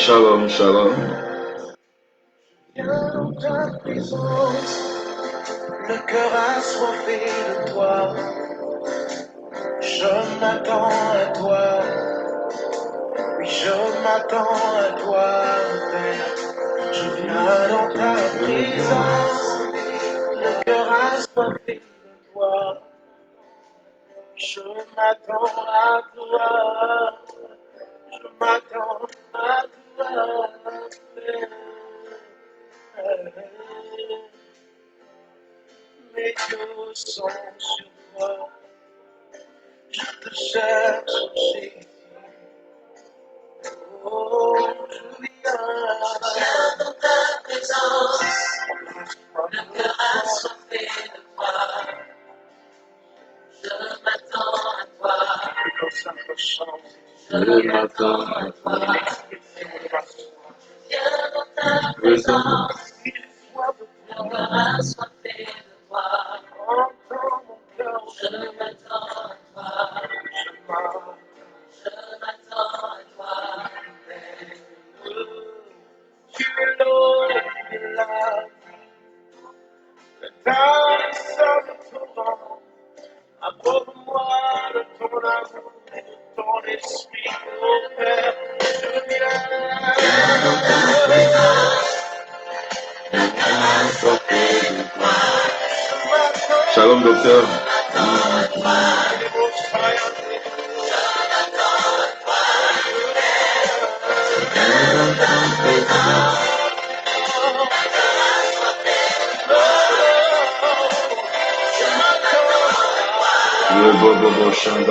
Shalom, shalom. Viens dans ta présence, le cœur assoiffé de toi. Je m'attends à toi, oui, je m'attends à toi, Père. Je viens dans ta présence, le cœur assoiffé de toi. Je m'attends à toi, je m'attends à toi, Père. Mes yeux sont sur toi, je te cherche, Jésus. Oh, je viens dans ta présence, le cœur assoiffé de toi. Je m'attends à toi, je m'attends à toi. Viens dans ta présence, le cœur assoiffé de toi. Je m'attends à toi, je m'attends à toi. Tu es l'eau de la vie, le temps sort de ton nom. Approuve-moi de ton amour et de ton esprit, ô Père. Je viens. Shalom, docteur. Le bobo chant.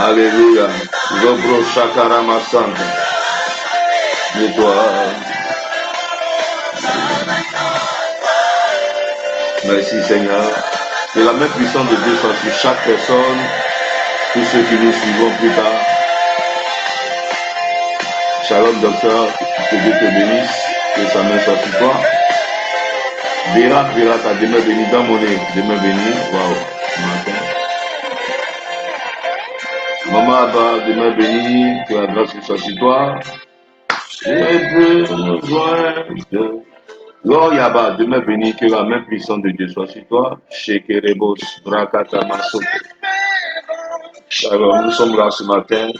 Alléluia. Gobro Shakarama Santa. De toi. Merci Seigneur. Que la main puissante de Dieu soit sur chaque personne, tous ceux qui nous suivront plus tard. Shalom docteur, que Dieu te bénisse, que sa main soit sur toi. Vera, ta demeure bénie dans mon nez, demeure bénie, waouh, ce matin. Maman Abba, demeure bénie, que la grâce soit sur toi. J'ai besoin de... Lord Yaba, demeure bénie, que la main puissante de Dieu soit sur toi. Shekerebos, Brakata Maso. Shalom, nous sommes là ce matin.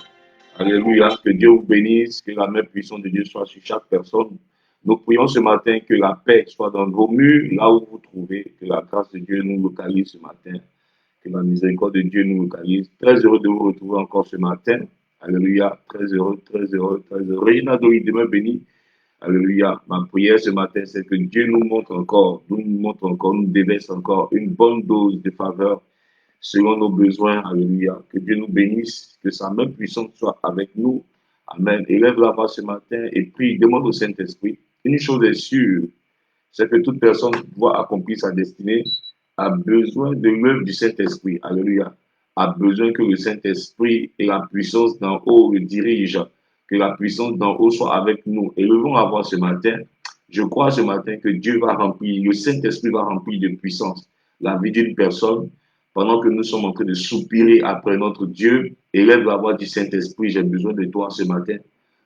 Alléluia, que Dieu vous bénisse, que la main puissante de Dieu soit sur chaque personne. Nous prions ce matin que la paix soit dans vos murs, là où vous vous trouvez, que la grâce de Dieu nous localise ce matin, que la miséricorde de Dieu nous localise. Très heureux de vous retrouver encore ce matin. Alléluia, très heureux, très heureux, très heureux. Réina Dori, demain béni. Alléluia. Ma prière ce matin, c'est que Dieu nous montre encore, nous déverse encore une bonne dose de faveur selon nos besoins. Alléluia. Que Dieu nous bénisse, que sa main puissante soit avec nous Amen. Élève la voix ce matin et prie, demande au Saint-Esprit. Une chose est sûre, c'est que toute personne qui doit accomplir sa destinée a besoin de l'œuvre du Saint-Esprit. Alléluia. A besoin que le Saint-Esprit et la puissance d'en haut le dirigent, que la puissance d'en haut soit avec nous. Élevons la voix ce matin. Je crois ce matin que Dieu va remplir, le Saint-Esprit va remplir de puissance la vie d'une personne pendant que nous sommes en train de soupirer après notre Dieu. Élève la voix du Saint-Esprit. J'ai besoin de toi ce matin.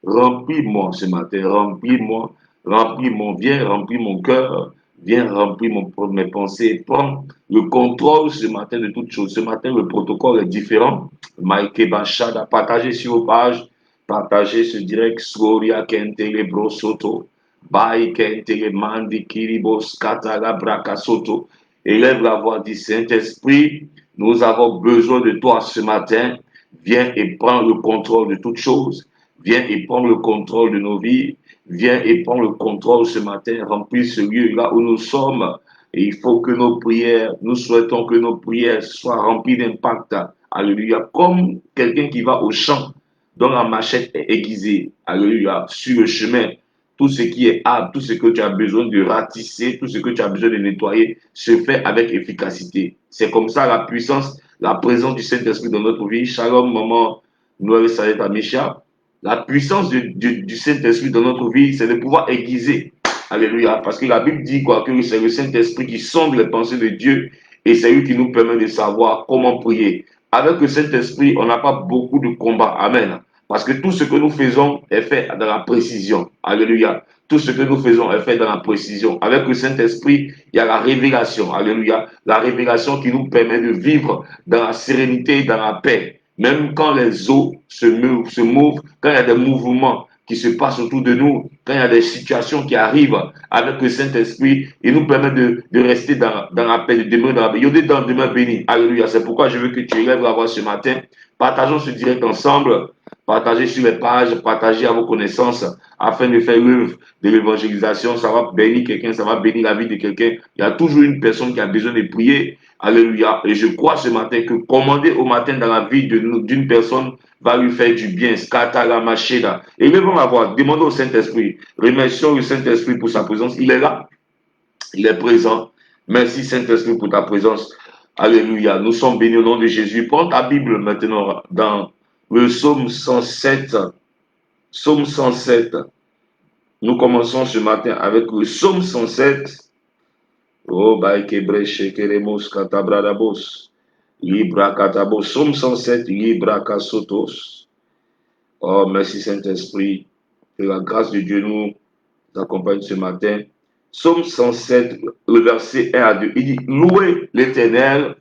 Remplis-moi ce matin. Remplis-moi. Remplis-moi. Viens remplir mon cœur. Viens remplir mes pensées. Prends le contrôle ce matin de toutes choses. Ce matin, le protocole est différent. Mike Bachada, partagez sur vos pages. Partagez ce direct. Soria Kentele Brosoto. Bai Kentele Mandi Kiribos Katala Brakasoto. Élève la voix du Saint-Esprit. Nous avons besoin de toi ce matin. Viens et prends le contrôle de toutes choses. Viens et prends le contrôle de nos vies. Viens et prends le contrôle ce matin. Remplis ce lieu là où nous sommes. Et il faut que nos prières, nous souhaitons que nos prières soient remplies d'impact. Alléluia. Comme quelqu'un qui va au champ dont la machette est aiguisée. Alléluia. Sur le chemin. Tout ce qui est arbre, tout ce que tu as besoin de ratisser, tout ce que tu as besoin de nettoyer, se fait avec efficacité. C'est comme ça la puissance, la présence du Saint-Esprit dans notre vie. Shalom, maman, Noël Salet Amisha. La puissance du Saint-Esprit dans notre vie, c'est de pouvoir aiguiser. Alléluia. Parce que la Bible dit quoi? Que c'est le Saint-Esprit qui sonde les pensées de Dieu et c'est lui qui nous permet de savoir comment prier. Avec le Saint-Esprit, on n'a pas beaucoup de combats. Amen. Parce que tout ce que nous faisons est fait dans la précision. Alléluia. Tout ce que nous faisons est fait dans la précision. Avec le Saint-Esprit, il y a la révélation. Alléluia. La révélation qui nous permet de vivre dans la sérénité et dans la paix. Même quand les eaux se mouvent, quand il y a des mouvements qui se passent autour de nous, quand il y a des situations qui arrivent avec le Saint-Esprit, il nous permet de rester dans la paix, de demeurer dans la paix. Il y a dans demain béni. Alléluia. C'est pourquoi je veux que tu élèves la voix ce matin. Partageons ce direct ensemble. Partagez sur les pages, partagez à vos connaissances afin de faire l'œuvre de l'évangélisation. Ça va bénir quelqu'un, ça va bénir la vie de quelqu'un. Il y a toujours une personne qui a besoin de prier. Alléluia. Et je crois ce matin que commander au matin dans la vie d'une personne va lui faire du bien. Skatala Macheda. Et élevons la voix. Demandons au Saint-Esprit. Remercions le Saint-Esprit pour sa présence. Il est là. Il est présent. Merci Saint-Esprit pour ta présence. Alléluia. Nous sommes bénis au nom de Jésus. Prends ta Bible maintenant dans le psaume 107. Psaume 107. Nous commençons ce matin avec le psaume 107. Oh, baïkebrèche, keremos, katabradabos. Libra katabos. Psaume 107. Libra kasotos. Oh, merci Saint-Esprit. Que la grâce de Dieu nous accompagne ce matin. Psaume 107, le verset 1 à 2. Il dit, louez l'Éternel,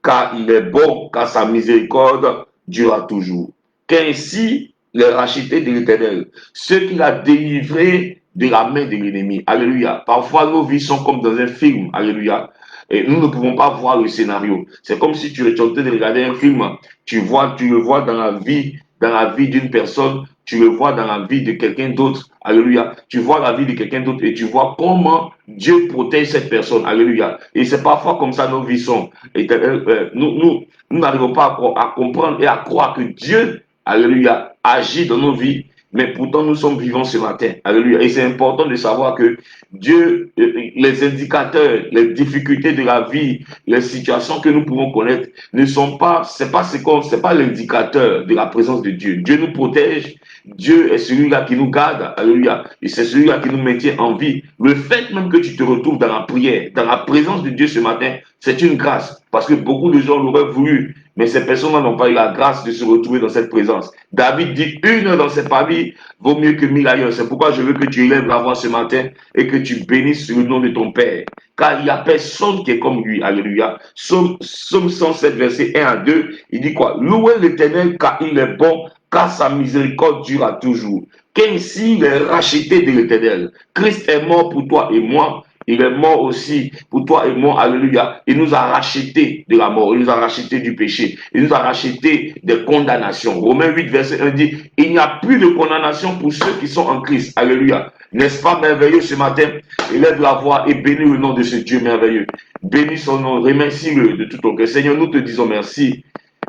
car il est bon, car sa miséricorde durera toujours. Qu'ainsi les rachetés de l'Éternel, ceux qu'il a délivrés de la main de l'ennemi. Alléluia. Parfois, nos vies sont comme dans un film. Alléluia. Et nous ne pouvons pas voir le scénario. C'est comme si tu étais en train de regarder un film. Tu le vois dans la vie d'une personne. Tu le vois dans la vie de quelqu'un d'autre. Alléluia. Tu vois la vie de quelqu'un d'autre et tu vois comment Dieu protège cette personne. Alléluia. Et c'est parfois comme ça nos vies sont. Et, nous n'arrivons pas à comprendre et à croire que Dieu, alléluia, agit dans nos vies. Mais pourtant, nous sommes vivants ce matin. Alléluia. Et c'est important de savoir que Dieu, les indicateurs, les difficultés de la vie, les situations que nous pouvons connaître ne sont pas, c'est pas l'indicateur de la présence de Dieu. Dieu nous protège. Dieu est celui-là qui nous garde. Alléluia. Et c'est celui-là qui nous maintient en vie. Le fait même que tu te retrouves dans la prière, dans la présence de Dieu ce matin, c'est une grâce. Parce que beaucoup de gens l'auraient voulu. Mais ces personnes-là n'ont pas eu la grâce de se retrouver dans cette présence. David dit, une heure dans ses parvis vaut mieux que 1000 ailleurs. C'est pourquoi je veux que tu élèves la voix ce matin et que tu bénisses le nom de ton Père. Car il n'y a personne qui est comme lui. Alléluia. Psaume 107, verset 1 à 2, il dit quoi? Louez l'Éternel car il est bon, car sa miséricorde durera toujours. Qu'ainsi les rachetés de l'Éternel. Christ est mort pour toi et moi. Il est mort aussi pour toi et moi, alléluia. Il nous a rachetés de la mort, il nous a rachetés du péché, il nous a rachetés des condamnations. Romains 8, verset 1 dit, il n'y a plus de condamnation pour ceux qui sont en Christ, alléluia. N'est-ce pas merveilleux ce matin? Élève la voix et bénis le nom de ce Dieu merveilleux. Bénis son nom, remercie-le de tout ton cœur. Seigneur, nous te disons merci.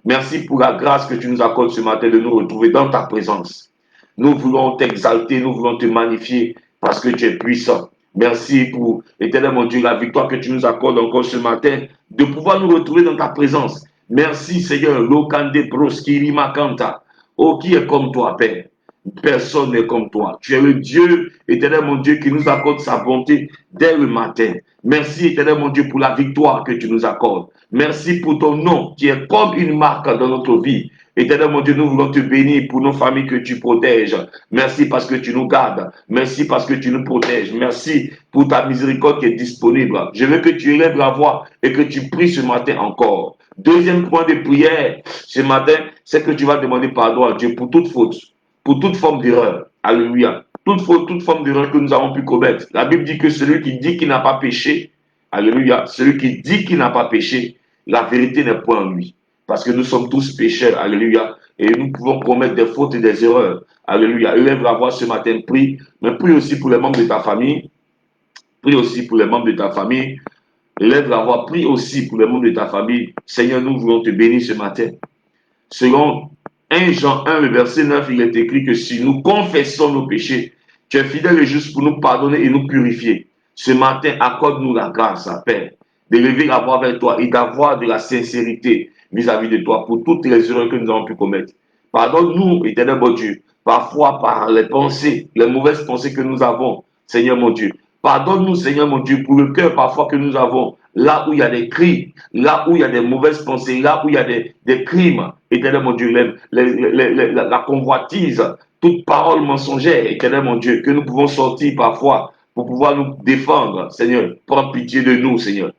Merci pour la grâce que tu nous accordes ce matin de nous retrouver dans ta présence. Nous voulons t'exalter, nous voulons te magnifier parce que tu es puissant. Merci pour, éternel mon Dieu, la victoire que tu nous accordes encore ce matin, de pouvoir nous retrouver dans ta présence. Merci Seigneur, Lokande Proskiri Makanta. Oh, qui est comme toi, Père? Personne n'est comme toi. Tu es le Dieu, éternel mon Dieu, qui nous accorde sa bonté dès le matin. Merci, éternel mon Dieu, pour la victoire que tu nous accordes. Merci pour ton nom qui est comme une marque dans notre vie. Éternel mon Dieu, nous voulons te bénir pour nos familles que tu protèges. Merci parce que tu nous gardes. Merci parce que tu nous protèges. Merci pour ta miséricorde qui est disponible. Je veux que tu élèves la voix et que tu pries ce matin encore. Deuxième point de prière ce matin, c'est que tu vas demander pardon à Dieu pour toute faute, pour toute forme d'erreur. Alléluia. Toute faute, toute forme d'erreur que nous avons pu commettre. La Bible dit que celui qui dit qu'il n'a pas péché, alléluia, celui qui dit qu'il n'a pas péché, la vérité n'est point en lui. Parce que nous sommes tous pécheurs, alléluia, et nous pouvons commettre des fautes et des erreurs. Alléluia. Élève la voix ce matin, prie, mais prie aussi pour les membres de ta famille. Prie aussi pour les membres de ta famille. Élève la voix, prie aussi pour les membres de ta famille. Seigneur, nous voulons te bénir ce matin. Selon 1 Jean 1, le verset 9, il est écrit que si nous confessons nos péchés, tu es fidèle et juste pour nous pardonner et nous purifier. Ce matin, accorde-nous la grâce, Père, d'élever la voix vers toi et d'avoir de la sincérité vis-à-vis de toi pour toutes les erreurs que nous avons pu commettre. Pardonne-nous, éternel mon Dieu, parfois par les pensées, les mauvaises pensées que nous avons, Seigneur mon Dieu. Pardonne-nous, Seigneur mon Dieu, pour le cœur parfois que nous avons, là où il y a des cris, là où il y a des mauvaises pensées, là où il y a des crimes, éternel mon Dieu, la convoitise, toute parole mensongère, éternel mon Dieu, que nous pouvons sortir parfois pour pouvoir nous défendre, Seigneur. Prends pitié de nous, Seigneur.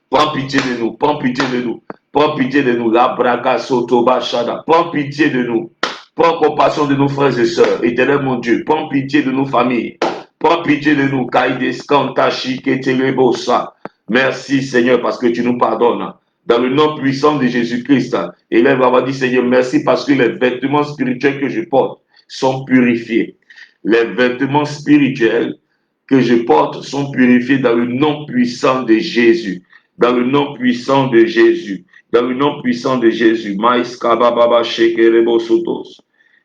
Prends pitié de nous, prends pitié de nous, prends pitié de nous. La braga sotoba shada. Prends pitié de nous. Prends compassion de nos frères et sœurs. Éternel mon Dieu, prends pitié de nos familles. Prends pitié de nous. Kaides kantashi ketelebosa. Merci Seigneur parce que tu nous pardonnes. Dans le nom puissant de Jésus-Christ. Élève va dire Seigneur, merci parce que les vêtements spirituels que je porte sont purifiés. Les vêtements spirituels que je porte sont purifiés dans le nom puissant de Jésus. Dans le nom puissant de Jésus. Dans le nom puissant de Jésus. Maïs kabababa shekerebo sotos.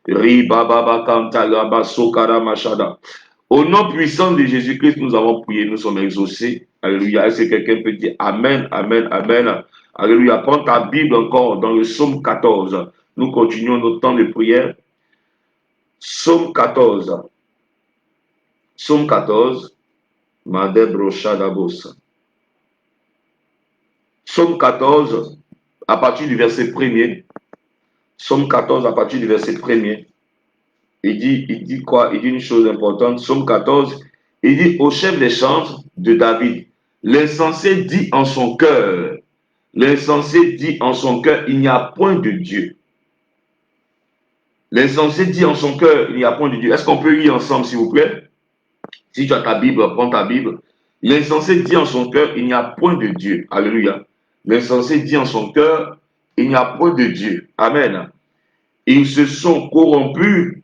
Ribababa kantalaba sokara machada. Au nom puissant de Jésus-Christ, nous avons prié, nous sommes exaucés. Alléluia. Est-ce que quelqu'un peut dire Amen, Amen, Amen. Alléluia. Prends ta Bible encore dans le psaume 14. Nous continuons notre temps de prière. Psaume 14. Psaume 14. Madebroshadabos. Psaume 14, à partir du verset 1er. Psaume 14, à partir du verset 1er. Il dit quoi? Il dit une chose importante. Psaume 14, il dit au chef des chantres de David, l'insensé dit en son cœur, l'insensé dit en son cœur, il n'y a point de Dieu. L'insensé dit en son cœur, il n'y a point de Dieu. Est-ce qu'on peut lire ensemble, s'il vous plaît? Si tu as ta Bible, prends ta Bible. L'insensé dit en son cœur, il n'y a point de Dieu. Alléluia. L'insensé dit en son cœur, il n'y a point de Dieu. Amen. Ils se sont corrompus,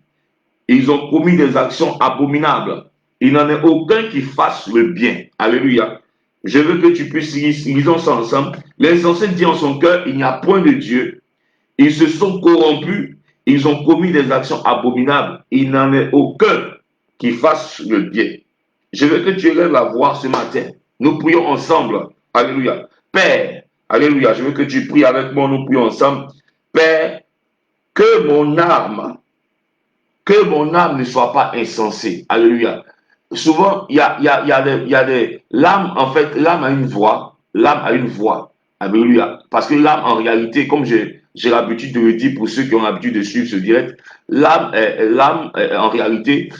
ils ont commis des actions abominables. Il n'en est aucun qui fasse le bien. Alléluia. Je veux que tu puisses lire, lisons ça ensemble. L'insensé dit en son cœur, il n'y a point de Dieu. Ils se sont corrompus, ils ont commis des actions abominables. Il n'en est aucun qui fasse le bien. Je veux que tu élèves la voix ce matin. Nous prions ensemble. Alléluia. Père, alléluia, je veux que tu pries avec moi, nous prions ensemble. Père, que mon âme ne soit pas insensée. Alléluia. Souvent, il y a des l'âme, en fait, l'âme a une voix. L'âme a une voix. Alléluia. Parce que l'âme, en réalité, comme j'ai l'habitude de le dire pour ceux qui ont l'habitude de suivre ce direct, l'âme, en réalité,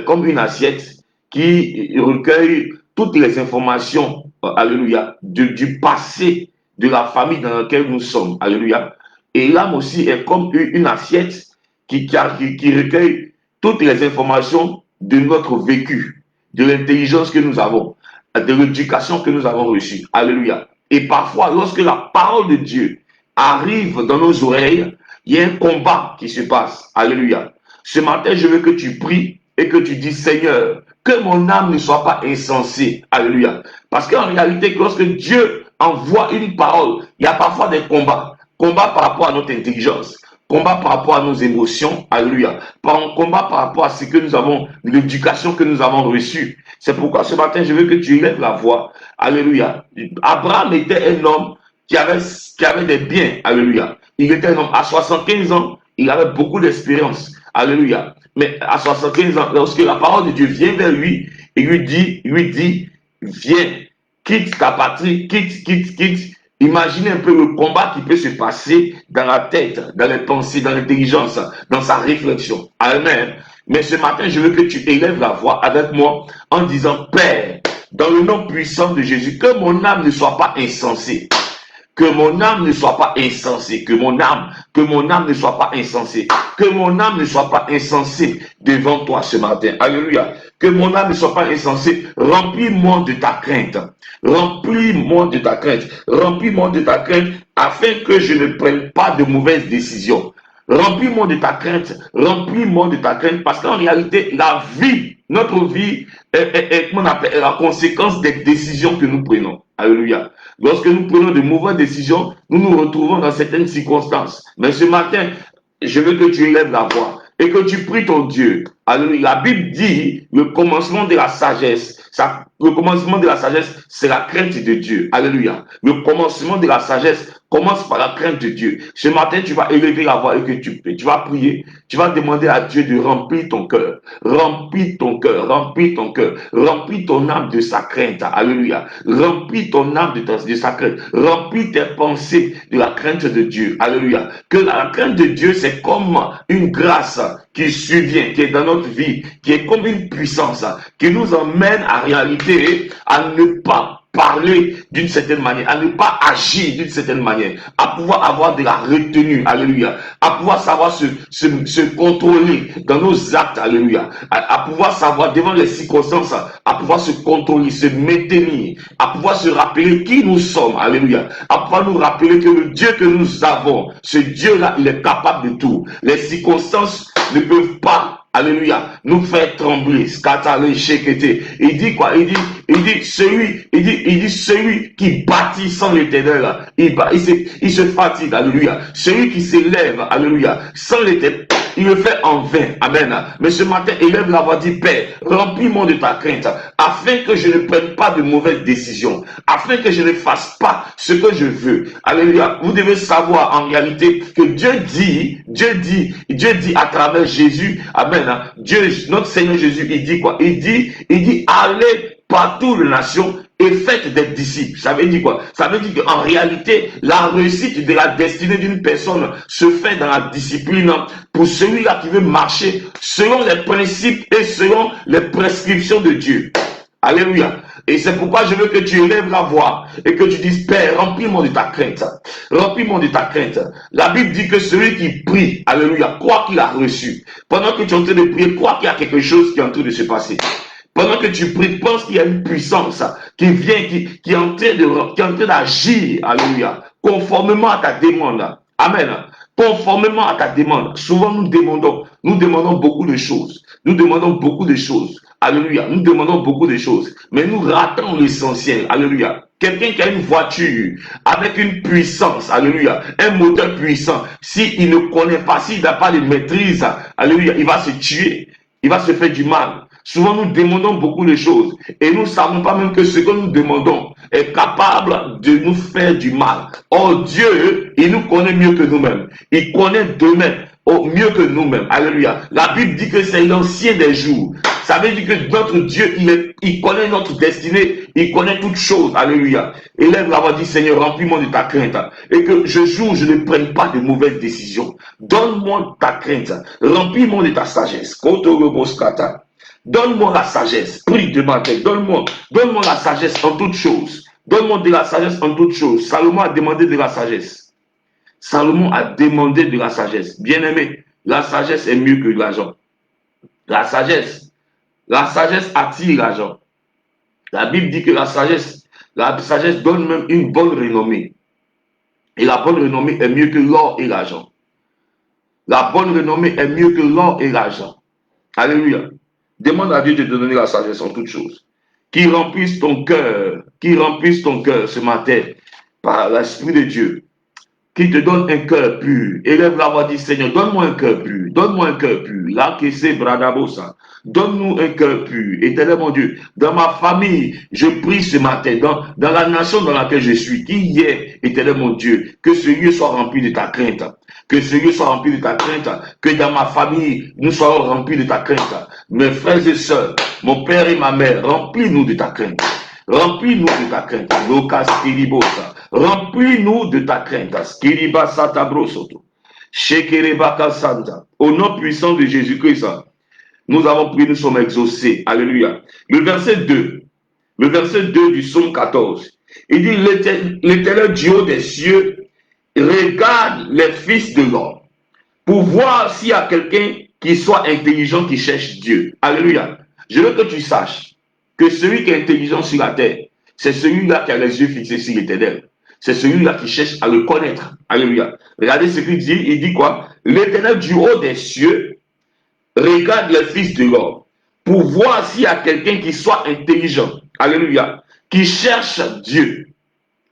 comme une assiette qui recueille toutes les informations, alléluia, du passé de la famille dans laquelle nous sommes. Alléluia. Et l'âme aussi est comme une assiette qui recueille toutes les informations de notre vécu, de l'intelligence que nous avons, de l'éducation que nous avons reçue. Alléluia. Et parfois, lorsque la parole de Dieu arrive dans nos oreilles, il y a un combat qui se passe. Alléluia. Ce matin, je veux que tu pries et que tu dis, Seigneur, que mon âme ne soit pas insensée. Alléluia. Parce qu'en réalité, lorsque Dieu envoie une parole, il y a parfois des combats. Combats par rapport à notre intelligence. combat par rapport à nos émotions, alléluia, un combat par rapport à ce que nous avons, l'éducation que nous avons reçue. C'est pourquoi ce matin, je veux que tu élèves la voix, alléluia. Abraham était un homme qui avait des biens, alléluia. Il était un homme à 75 ans, il avait beaucoup d'expérience, alléluia. Mais à 75 ans, lorsque la parole de Dieu vient vers lui, il lui dit, viens, quitte ta patrie, quitte. Imaginez un peu le combat qui peut se passer dans la tête, dans les pensées, dans l'intelligence, dans sa réflexion. Amen. Mais ce matin, je veux que tu élèves la voix avec moi en disant, Père, dans le nom puissant de Jésus, que mon âme ne soit pas insensée. Que mon âme ne soit pas insensée, que mon âme ne soit pas insensée, que mon âme ne soit pas insensée devant toi ce matin. Alléluia. Que mon âme ne soit pas insensée. Remplis-moi de ta crainte. Remplis-moi de ta crainte. Remplis-moi de ta crainte afin que je ne prenne pas de mauvaises décisions. Remplis-moi de ta crainte. Remplis-moi de ta crainte parce qu'en réalité, la vie, notre vie est la conséquence des décisions que nous prenons. Alléluia. Lorsque nous prenons de mauvaises décisions, nous nous retrouvons dans certaines circonstances. Mais ce matin, je veux que tu élèves la voix et que tu pries ton Dieu. Alléluia. La Bible dit le commencement de la sagesse. Le commencement de la sagesse, c'est la crainte de Dieu. Alléluia. Le commencement de la sagesse commence par la crainte de Dieu. Ce matin, tu vas élever la voix et que tu vas prier. Tu vas demander à Dieu de remplir ton cœur. Remplis ton cœur. Remplis ton cœur. Remplis ton âme de sa crainte. Alléluia. Remplis ton âme de sa crainte. Remplis tes pensées de la crainte de Dieu. Alléluia. Que la crainte de Dieu, c'est comme une grâce qui survient, qui est dans notre vie, qui est comme une puissance, qui nous emmène en réalité à ne pas parler d'une certaine manière, à ne pas agir d'une certaine manière, à pouvoir avoir de la retenue, alléluia, à pouvoir savoir se contrôler dans nos actes, alléluia, à pouvoir savoir devant les circonstances, à pouvoir se contrôler, se maintenir, à pouvoir se rappeler qui nous sommes, alléluia, à pouvoir nous rappeler que le Dieu que nous avons, ce Dieu-là, il est capable de tout. Les circonstances ne peuvent pas, alléluia, nous faire trembler. Il dit quoi? Il dit celui qui bâtit sans l'Éternel, il se fatigue, alléluia. Celui qui s'élève, alléluia, sans l'Éternel, il le fait en vain. Amen. Mais ce matin, élève la voix, dit, Père, remplis-moi de ta crainte, afin que je ne prenne pas de mauvaises décisions, afin que je ne fasse pas ce que je veux. Alléluia. Vous devez savoir en réalité que Dieu dit à travers Jésus, amen. Dieu, notre Seigneur Jésus, il dit quoi? Il dit, allez partout les nations et faites des disciples. Ça veut dire quoi? Ça veut dire qu'en réalité, la réussite de la destinée d'une personne se fait dans la discipline pour celui-là qui veut marcher selon les principes et selon les prescriptions de Dieu. Alléluia. Et c'est pourquoi je veux que tu élèves la voix et que tu dises, Père, remplis-moi de ta crainte. Remplis-moi de ta crainte. La Bible dit que celui qui prie, alléluia, croit qu'il a reçu. Pendant que tu es en train de prier, crois qu'il y a quelque chose qui est en train de se passer. Pendant que tu pries, pense qu'il y a une puissance qui vient, qui est en train d'agir, alléluia, conformément à ta demande. Amen. Conformément à ta demande. Souvent, nous demandons beaucoup de choses. Nous demandons beaucoup de choses. Alléluia. Nous demandons beaucoup de choses. Mais nous ratons l'essentiel. Alléluia. Quelqu'un qui a une voiture avec une puissance, alléluia, un moteur puissant, s'il ne connaît pas, s'il n'a pas de maîtrise, alléluia, il va se tuer. Il va se faire du mal. Souvent, nous demandons beaucoup de choses et nous ne savons pas même que ce que nous demandons est capable de nous faire du mal. Or, Dieu, il nous connaît mieux que nous-mêmes. Il connaît demain mieux que nous-mêmes. Alléluia. La Bible dit que c'est l'ancien des jours. Ça veut dire que notre Dieu, il connaît notre destinée. Il connaît toutes choses. Alléluia. Élève la voix, dit Seigneur, remplis-moi de ta crainte. Et que je ne prenne pas de mauvaises décisions. Donne-moi ta crainte. Remplis-moi de ta sagesse. Donne-moi la sagesse. Prie de ma tête. Donne-moi la sagesse en toutes choses. Donne-moi de la sagesse en toutes choses. Salomon a demandé de la sagesse. Salomon a demandé de la sagesse. Bien-aimé, la sagesse est mieux que l'argent. La sagesse attire l'argent. La Bible dit que la sagesse donne même une bonne renommée. Et la bonne renommée est mieux que l'or et l'argent. La bonne renommée est mieux que l'or et l'argent. Alléluia. Demande à Dieu de te donner la sagesse en toutes choses. Qu'il remplisse ton cœur ce matin par l'Esprit de Dieu. qui te donne un cœur pur. Élève la voix, dit Seigneur, donne-moi un cœur pur, donne-moi un cœur pur. Là, que c'est Bradabosa. Donne-nous un cœur pur. Éternel mon Dieu, dans ma famille, je prie ce matin, dans la nation dans laquelle je suis, qu'il y ait, éternel mon Dieu, que ce lieu soit rempli de ta crainte. Que ce lieu soit rempli de ta crainte. Que dans ma famille, nous soyons remplis de ta crainte. Mes frères et sœurs, mon père et ma mère, remplis-nous de ta crainte. Remplis-nous de ta crainte. Remplis-nous de ta crainte. Au nom puissant de Jésus-Christ, nous avons prié, nous sommes exaucés. Alléluia. Le verset 2 du psaume 14, il dit, l'Éternel du haut des cieux regarde les fils de l'homme pour voir s'il y a quelqu'un qui soit intelligent, qui cherche Dieu. Alléluia. Je veux que tu saches que celui qui est intelligent sur la terre, c'est celui-là qui a les yeux fixés sur l'Éternel. C'est celui-là qui cherche à le connaître. Alléluia. Regardez ce qu'il dit. Il dit quoi? L'Éternel du haut des cieux regarde les fils de l'homme pour voir s'il y a quelqu'un qui soit intelligent. Alléluia. Qui cherche Dieu.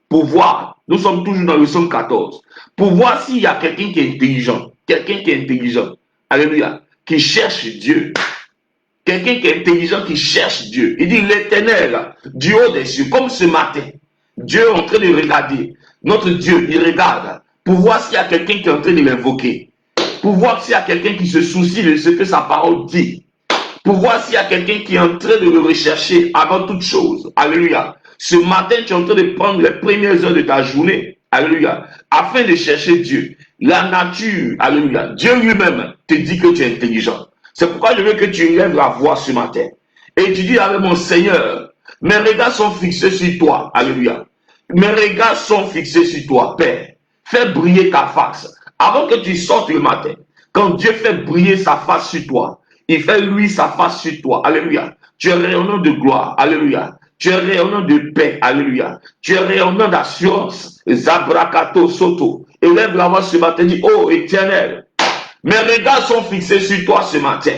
Pour voir. Nous sommes toujours dans le psaume 14. Pour voir s'il y a quelqu'un qui est intelligent. Quelqu'un qui est intelligent. Alléluia. Qui cherche Dieu. Quelqu'un qui est intelligent, qui cherche Dieu. Il dit l'Éternel du haut des cieux. Comme ce matin, Dieu est en train de regarder. Notre Dieu, il regarde pour voir s'il y a quelqu'un qui est en train de l'invoquer. Pour voir s'il y a quelqu'un qui se soucie de ce que sa parole dit. Pour voir s'il y a quelqu'un qui est en train de le rechercher avant toute chose. Alléluia. Ce matin, tu es en train de prendre les premières heures de ta journée. Alléluia. Afin de chercher Dieu. La nature, alléluia. Dieu lui-même te dit que tu es intelligent. C'est pourquoi je veux que tu élèves la voix ce matin. Et tu dis avec mon Seigneur, mes regards sont fixés sur toi. Alléluia. Mes regards sont fixés sur toi, Père. Fais briller ta face. Avant que tu sortes le matin, quand Dieu fait briller sa face sur toi, il fait lui sa face sur toi. Alléluia. Tu es rayonnant de gloire. Alléluia. Tu es rayonnant de paix. Alléluia. Tu es rayonnant d'assurance. Zabrakato Soto. Élève la voix ce matin. Dis, oh Éternel, mes regards sont fixés sur toi ce matin.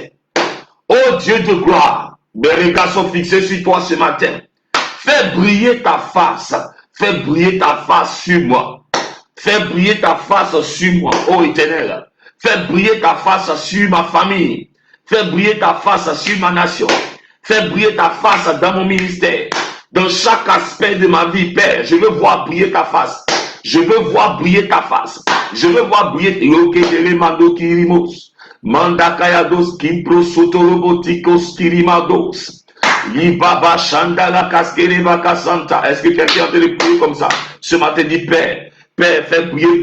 Oh Dieu de gloire, mes regards sont fixés sur toi ce matin. Fais briller ta face. Fais briller ta face sur moi. Fais briller ta face sur moi, oh Éternel. Fais briller ta face sur ma famille. Fais briller ta face sur ma nation. Fais briller ta face dans mon ministère. Dans chaque aspect de ma vie, Père, je veux voir briller ta face. Je veux voir briller ta face. Je veux voir briller Mandakayados Kimpro Sotorobotikos Kirimados. Libaba Shandala Kaskereba Kasanta. Est-ce que quelqu'un a entendu prier comme ça? Ce matin dit Père, Père, fais briller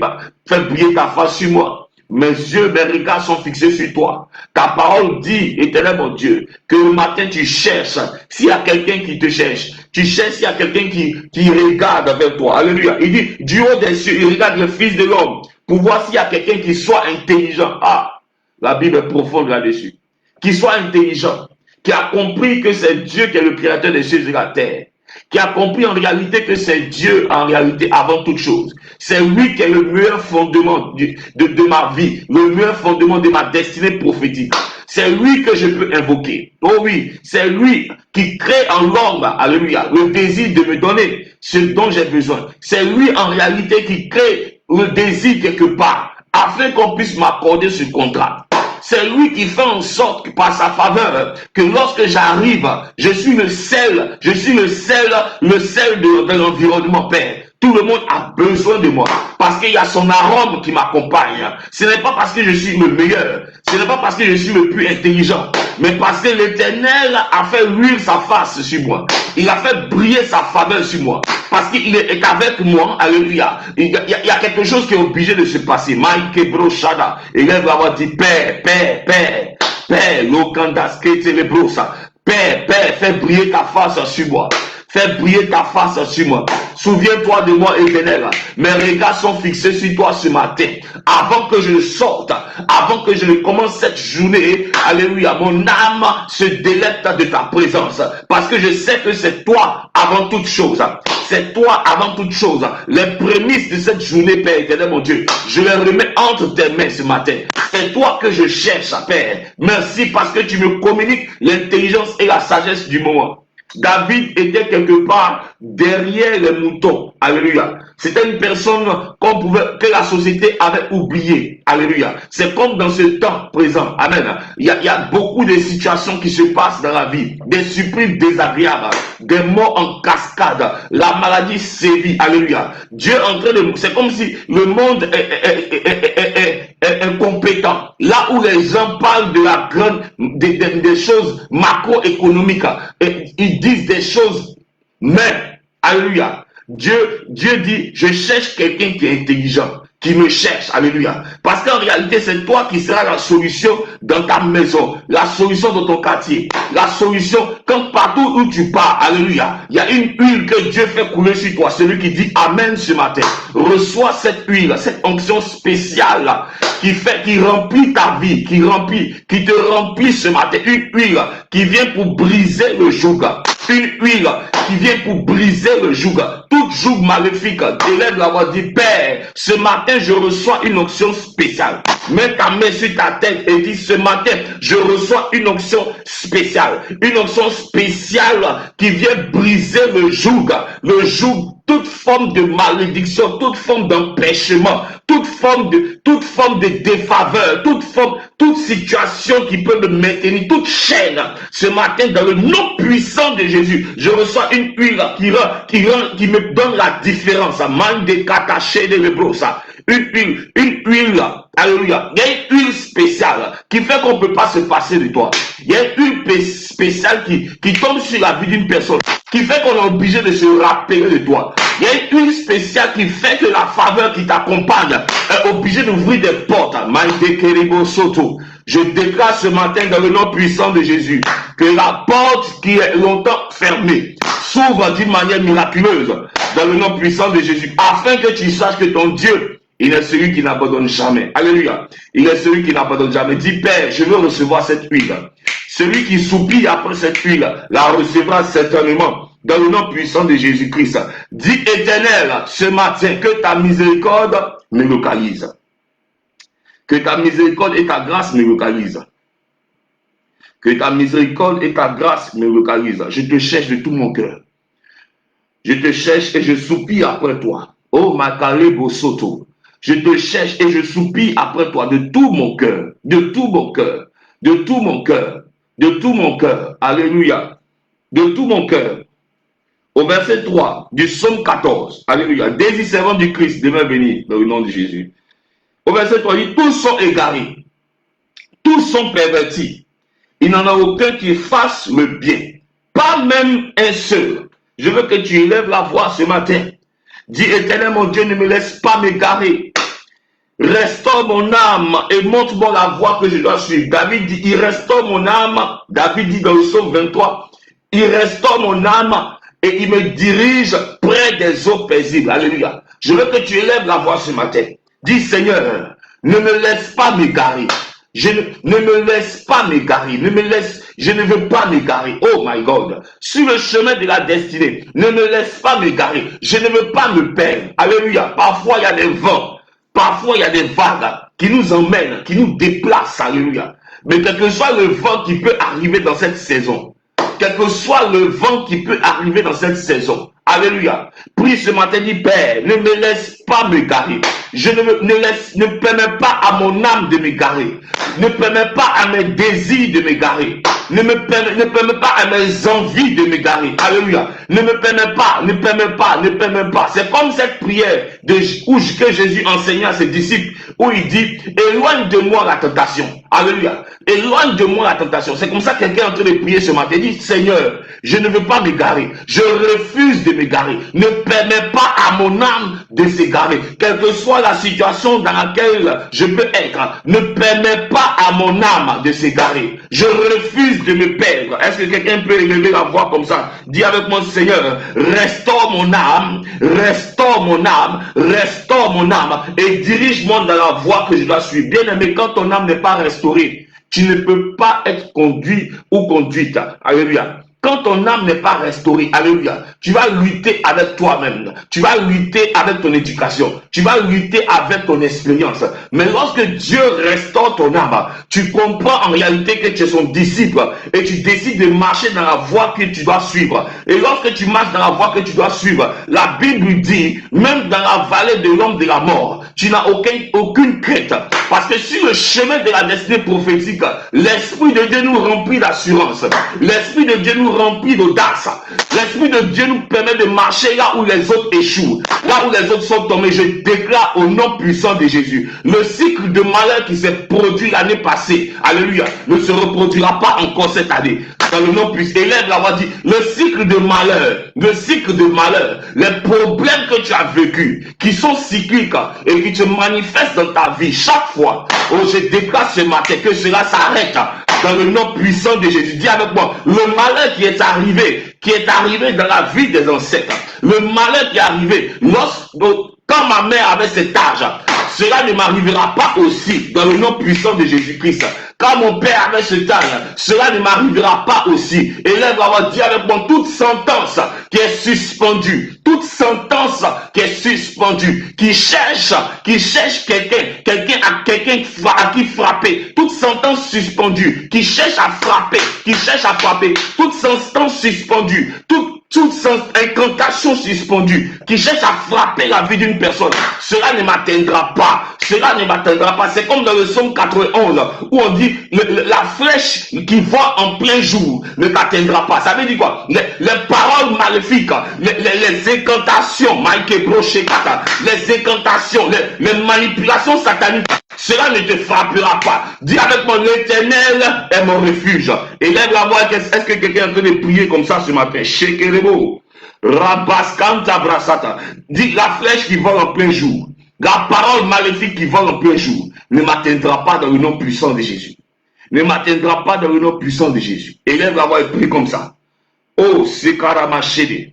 ta face sur moi. Mes yeux, mes regards sont fixés sur toi. Ta parole dit, Éternel mon Dieu, que le matin tu cherches s'il y a quelqu'un qui te cherche. Tu cherches s'il y a quelqu'un qui regarde vers toi. Alléluia. Il dit, du haut des cieux, il regarde le Fils de l'homme pour voir s'il y a quelqu'un qui soit intelligent. Ah, la Bible est profonde là-dessus. Qui soit intelligent, qui a compris que c'est Dieu qui est le créateur des cieux et de la terre. Qui a compris en réalité que c'est Dieu en réalité avant toute chose. C'est lui qui est le meilleur fondement de ma vie, le meilleur fondement de ma destinée prophétique. C'est lui que je peux invoquer. Oh oui, c'est lui qui crée en l'homme, alléluia, le désir de me donner ce dont j'ai besoin. C'est lui en réalité qui crée le désir quelque part, afin qu'on puisse m'accorder ce contrat. C'est lui qui fait en sorte que par sa faveur, que lorsque j'arrive, je suis le sel de l'environnement, Père. Tout le monde a besoin de moi parce qu'il y a son arôme qui m'accompagne. Ce n'est pas parce que je suis le meilleur, ce n'est pas parce que je suis le plus intelligent, mais parce que l'Éternel a fait luire sa face sur moi. Il a fait briller sa faveur sur moi. Parce qu'il est avec moi, alléluia. Il y a quelque chose qui est obligé de se passer. Mike Broshada. Et il va avoir dit Père, Lokandaske Telebrosa. Père, fais briller ta face sur moi. Fais briller ta face sur moi. Souviens-toi de moi, Éternel. Mes regards sont fixés sur toi ce matin. Avant que je sorte, avant que je ne commence cette journée, alléluia, mon âme se délecte de ta présence. Parce que je sais que c'est toi avant toute chose. C'est toi avant toute chose. Les prémices de cette journée, Père éternel, mon Dieu, je les remets entre tes mains ce matin. C'est toi que je cherche, Père. Merci parce que tu me communiques l'intelligence et la sagesse du moment. David était quelque part derrière les moutons. Alléluia. C'était une personne que la société avait oubliée. Alléluia. C'est comme dans ce temps présent. Amen. Il y a beaucoup de situations qui se passent dans la vie. Des surprises désagréables. Des morts en cascade. La maladie sévit. Alléluia. Dieu est en train de... C'est comme si le monde est incompétent. Là où les gens parlent de la grande... des choses macroéconomiques. Et ils disent des choses, mais, alléluia, Dieu dit, je cherche quelqu'un qui est intelligent, qui me cherche, alléluia. Parce qu'en réalité, c'est toi qui seras la solution dans ta maison, la solution dans ton quartier, la solution quand partout où tu pars, alléluia. Il y a une huile que Dieu fait couler sur toi, celui qui dit Amen ce matin. Reçois cette huile, cette onction spéciale qui remplit ta vie, qui te remplit ce matin. Une huile qui vient pour briser le joug. Une huile qui vient pour briser le joug. Toute joug maléfique, élève la voix, dit Père, ce matin je reçois une onction spéciale. Mets ta main sur ta tête et dis ce matin je reçois une onction spéciale. Une onction spéciale qui vient briser le joug. Le joug, toute forme de malédiction, toute forme d'empêchement, toute forme de défaveur, toute situation qui peut me maintenir, toute chaîne. Ce matin, dans le nom puissant de Jésus, je reçois une huile qui me donne la différence. Une huile, alléluia. Il y a une huile spéciale qui fait qu'on ne peut pas se passer de toi. Il y a une huile spéciale qui tombe sur la vie d'une personne, qui fait qu'on est obligé de se rappeler de toi. Il y a une huile spéciale qui fait que la faveur qui t'accompagne est obligée d'ouvrir des portes. Je déclare ce matin dans le nom puissant de Jésus que la porte qui est longtemps fermée s'ouvre d'une manière miraculeuse dans le nom puissant de Jésus, afin que tu saches que ton Dieu, il est celui qui n'abandonne jamais. Alléluia. Il est celui qui n'abandonne jamais. Dis, Père, je veux recevoir cette huile. Celui qui soupire après cette huile la recevra certainement dans le nom puissant de Jésus-Christ. Dis, Éternel, ce matin, que ta miséricorde me localise. Que ta miséricorde et ta grâce me localisent. Que ta miséricorde et ta grâce me localisent. Je te cherche de tout mon cœur. Je te cherche et je soupire après toi. Oh, Makale Bosoto. Je te cherche et je soupire après toi de tout mon cœur. De tout mon cœur. De tout mon cœur. De tout mon cœur. Alléluia. De tout mon cœur. Au verset 3 du psaume 14. Alléluia. Désir servant du Christ, demeure béni dans le nom de Jésus. Au verset 3, il dit, tous sont égarés. Tous sont pervertis. Il n'en a aucun qui fasse le bien. Pas même un seul. Je veux que tu élèves la voix ce matin. Dis, Éternel mon Dieu, ne me laisse pas m'égarer. Restaure mon âme et montre-moi la voie que je dois suivre. David dit, il restaure mon âme. David dit dans le psaume 23, il restaure mon âme et il me dirige près des eaux paisibles. Alléluia. Je veux que tu élèves la voix ce matin. Dis, Seigneur, ne me laisse pas m'égarer. Ne me laisse pas m'égarer. Je ne veux pas m'égarer. Oh my God. Sur le chemin de la destinée, ne me laisse pas m'égarer. Je ne veux pas me perdre. Alléluia. Parfois, il y a des vents. Parfois, il y a des vagues qui nous emmènent, qui nous déplacent. Alléluia. Mais quel que soit le vent qui peut arriver dans cette saison, quel que soit le vent qui peut arriver dans cette saison, alléluia. Prie ce matin, dit Père, ne me laisse pas m'égarer. Ne permets pas à mon âme de m'égarer. Ne permets pas à mes désirs de m'égarer. Ne permets pas à mes envies de m'égarer. Alléluia. Ne permets pas. C'est comme cette prière que Jésus enseignait à ses disciples, où il dit, éloigne de moi la tentation. Alléluia. Éloigne de moi la tentation. C'est comme ça que quelqu'un est en train de prier ce matin. Il dit, Seigneur, je ne veux pas m'égarer. Je refuse de m'égarer. Ne permets pas à mon âme de s'égarer. Quelle que soit la situation dans laquelle je peux être, ne permets pas à mon âme de s'égarer. Je refuse de me perdre. Est-ce que quelqu'un peut élever la voix comme ça? Dis avec moi, Seigneur, restaure mon âme, restaure mon âme, restaure mon âme et dirige-moi dans la voie que je dois suivre. Bien aimé, quand ton âme n'est pas restaurée, tu ne peux pas être conduit ou conduite. Alléluia. quand ton âme n'est pas restaurée, alléluia, tu vas lutter avec toi-même, tu vas lutter avec ton éducation, tu vas lutter avec ton expérience. Mais lorsque Dieu restaure ton âme, tu comprends en réalité que tu es son disciple et tu décides de marcher dans la voie que tu dois suivre. Et lorsque tu marches dans la voie que tu dois suivre, la Bible dit, même dans la vallée de l'ombre de la mort, tu n'as aucune crainte. Parce que sur le chemin de la destinée prophétique, l'Esprit de Dieu nous remplit d'assurance. L'Esprit de Dieu nous remplit d'audace. L'Esprit de Dieu nous permet de marcher là où les autres échouent. Là où les autres sont tombés, je déclare au nom puissant de Jésus. Le cycle de malheur qui s'est produit l'année passée, alléluia, ne se reproduira pas encore cette année. Dans le nom puissant, élève la voix, dit, le cycle de malheur, les problèmes que tu as vécus, qui sont cycliques et qui te manifestent dans ta vie chaque fois, oh, je déclare ce matin que cela s'arrête dans le nom puissant de Jésus. Dis avec moi, le malheur qui est arrivé dans la vie des ancêtres, le malheur qui est arrivé quand ma mère avait cet âge, cela ne m'arrivera pas aussi dans le nom puissant de Jésus-Christ. Quand mon père avait cet âge, cela ne m'arrivera pas aussi. Élève va dire avec moi, toute sentence qui est suspendue, qui cherche quelqu'un à qui frapper, toute sentence suspendue, qui cherche à frapper, toute sentence suspendue, toute incantation suspendue, qui cherche à frapper la vie d'une personne, cela ne m'atteindra pas. C'est comme dans le psaume 91 où on dit la flèche qui vole en plein jour ne t'atteindra pas. Ça veut dire quoi? Les paroles maléfiques, les incantations, les incantations, les manipulations sataniques, cela ne te frappera pas. Dis avec moi, l'Éternel est mon refuge. Et lève la voix. Est-ce que quelqu'un est en train de prier comme ça ce matin? Shekerebo, Rabaskanta Brasata. Dis la flèche qui vole en plein jour, la parole maléfique qui vole en plein jour, ne m'atteindra pas dans le nom puissant de Jésus. Ne m'atteindra pas dans le nom puissant de Jésus. Élève la voix et prie comme ça. Oh, Sekaramachede.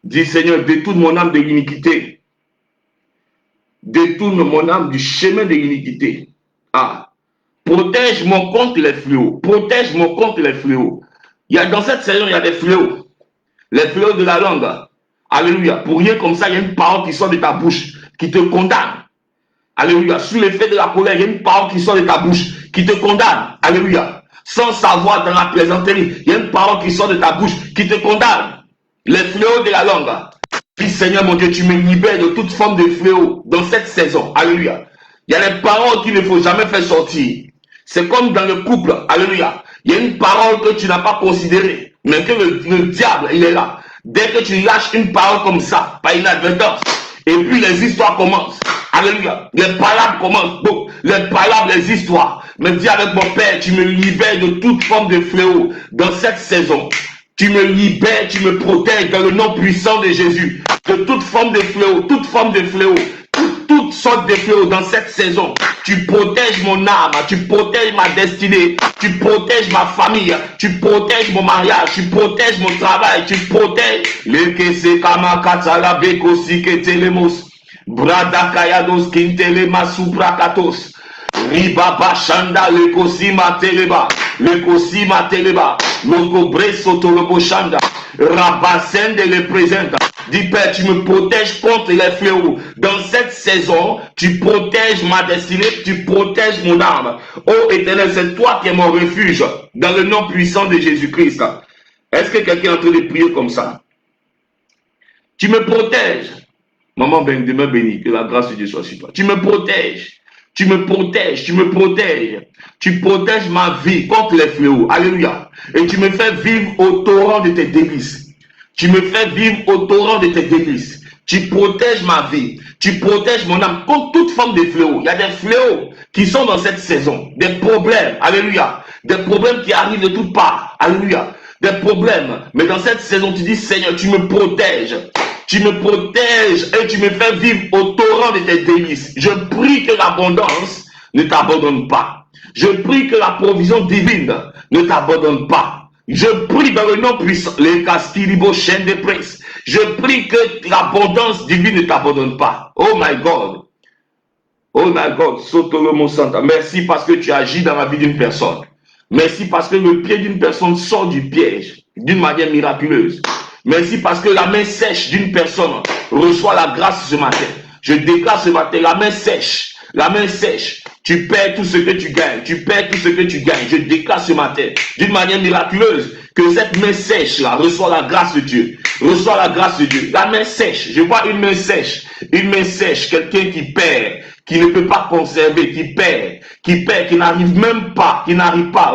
Dis Seigneur, détourne mon âme de l'iniquité. Détourne mon âme du chemin de l'iniquité. Ah, protège-moi contre les fléaux. Protège-moi contre les fléaux. Dans cette saison, il y a des fléaux. Les fléaux de la langue. Alléluia. Pour rien comme ça, il y a une parole qui sort de ta bouche, qui te condamne. Alléluia. Sous l'effet de la colère, il y a une parole qui sort de ta bouche, qui te condamne. Alléluia. Sans savoir, dans la plaisanterie, il y a une parole qui sort de ta bouche, qui te condamne. Les fléaux de la langue. Puis Seigneur mon Dieu, tu me libères de toute forme de fléau dans cette saison. Alléluia. Il y a des paroles qu'il ne faut jamais faire sortir. C'est comme dans le couple. Alléluia. Il y a une parole que tu n'as pas considérée, mais que le diable, il est là. Dès que tu lâches une parole comme ça, par inadvertance, et puis les histoires commencent. Alléluia. Les palabres commencent. Donc, les palabres, les histoires. Mais dis avec mon Père, tu me libères de toute forme de fléau dans cette saison. Tu me libères, tu me protèges dans le nom puissant de Jésus. De toute forme de fléau, toutes sortes de fléaux dans cette saison. Tu protèges mon âme, tu protèges ma destinée, tu protèges ma famille, tu protèges mon mariage, tu protèges mon travail, tu protèges les kesekama katala bekosi ketelemos brada kayados kintelema suprakatos ribaba shanda lekosima teleba loko breso tolobo shanda rabasende le présente. Dis Père, tu me protèges contre les fléaux. Dans cette saison, tu protèges ma destinée, tu protèges mon âme. Oh Éternel, c'est toi qui es mon refuge, dans le nom puissant de Jésus-Christ. Est-ce que quelqu'un est en train de prier comme ça? Tu me protèges. Maman demain béni, que la grâce de Dieu soit sur toi. Tu me protèges. Tu protèges ma vie contre les fléaux. Alléluia. Et tu me fais vivre au torrent de tes délices. Tu protèges ma vie. Tu protèges mon âme contre toute forme de fléau. Il y a des fléaux qui sont dans cette saison. Des problèmes. Alléluia. Des problèmes qui arrivent de toutes parts. Alléluia. Des problèmes. Mais dans cette saison, tu dis, Seigneur, tu me protèges. Tu me protèges et tu me fais vivre au torrent de tes délices. Je prie que l'abondance ne t'abandonne pas. Je prie que la provision divine ne t'abandonne pas. Je prie dans le nom puissant, les Castilibo chaîne de princes. Je prie que l'abondance divine ne t'abandonne pas. Oh my God. Oh my God. Sotolomo Santa. Merci parce que tu agis dans la vie d'une personne. Merci parce que le pied d'une personne sort du piège. d'une manière miraculeuse. Merci parce que la main sèche d'une personne reçoit la grâce ce matin. Je déclare ce matin, la main sèche, la main sèche. Tu perds tout ce que tu gagnes, tu perds tout ce que tu gagnes. Je déclare ce matin, d'une manière miraculeuse, que cette main sèche là reçoit la grâce de Dieu. Reçoit la grâce de Dieu. La main sèche, je vois une main sèche, quelqu'un qui perd, qui ne peut pas conserver, qui perd, qui n'arrive même pas,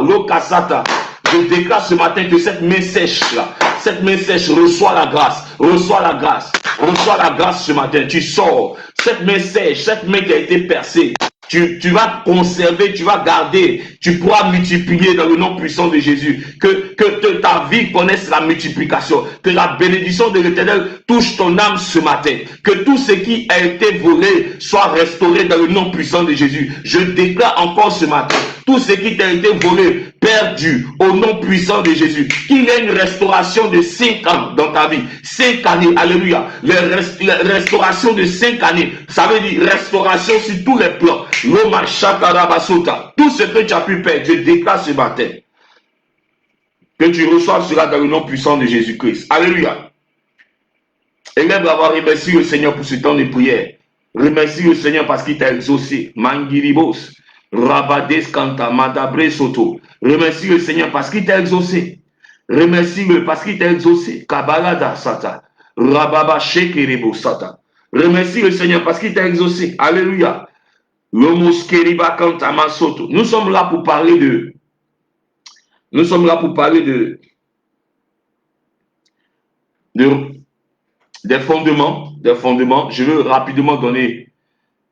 Lokasata. Je déclare ce matin que cette main sèche là, cette main sèche reçoit la grâce, reçoit la grâce, reçoit la grâce ce matin. Tu sors, cette main sèche, cette main qui a été percée. Tu vas conserver, tu vas garder, tu pourras multiplier dans le nom puissant de Jésus. Que ta vie connaisse la multiplication. Que la bénédiction de l'Éternel touche ton âme ce matin. Que tout ce qui a été volé soit restauré dans le nom puissant de Jésus. Je déclare encore ce matin, tout ce qui t'a été volé, perdu, au nom puissant de Jésus. Qu'il y ait une restauration de 5 ans dans ta vie. 5 années, alléluia. La restauration de 5 années, ça veut dire restauration sur tous les plans. Loma Shakarabasota. Tout ce que tu as pu perdre, je déclare ce matin. Que tu reçoives cela dans le nom puissant de Jésus-Christ. Alléluia. Élève d'avoir remercié le Seigneur pour ce temps de prière. Remercie le Seigneur parce qu'il t'a exaucé. Mangiribos. Rabades Kanta. Madabre Soto. Remercie le Seigneur parce qu'il t'a exaucé. Remercie-le parce qu'il t'a exaucé. Kabalada Sata. Rababa Shekerebo Sata. Remercie le Seigneur parce qu'il t'a exaucé. Alléluia. Nous sommes là pour parler de. Nous sommes là pour parler des fondements. Des fondements. Je veux rapidement donner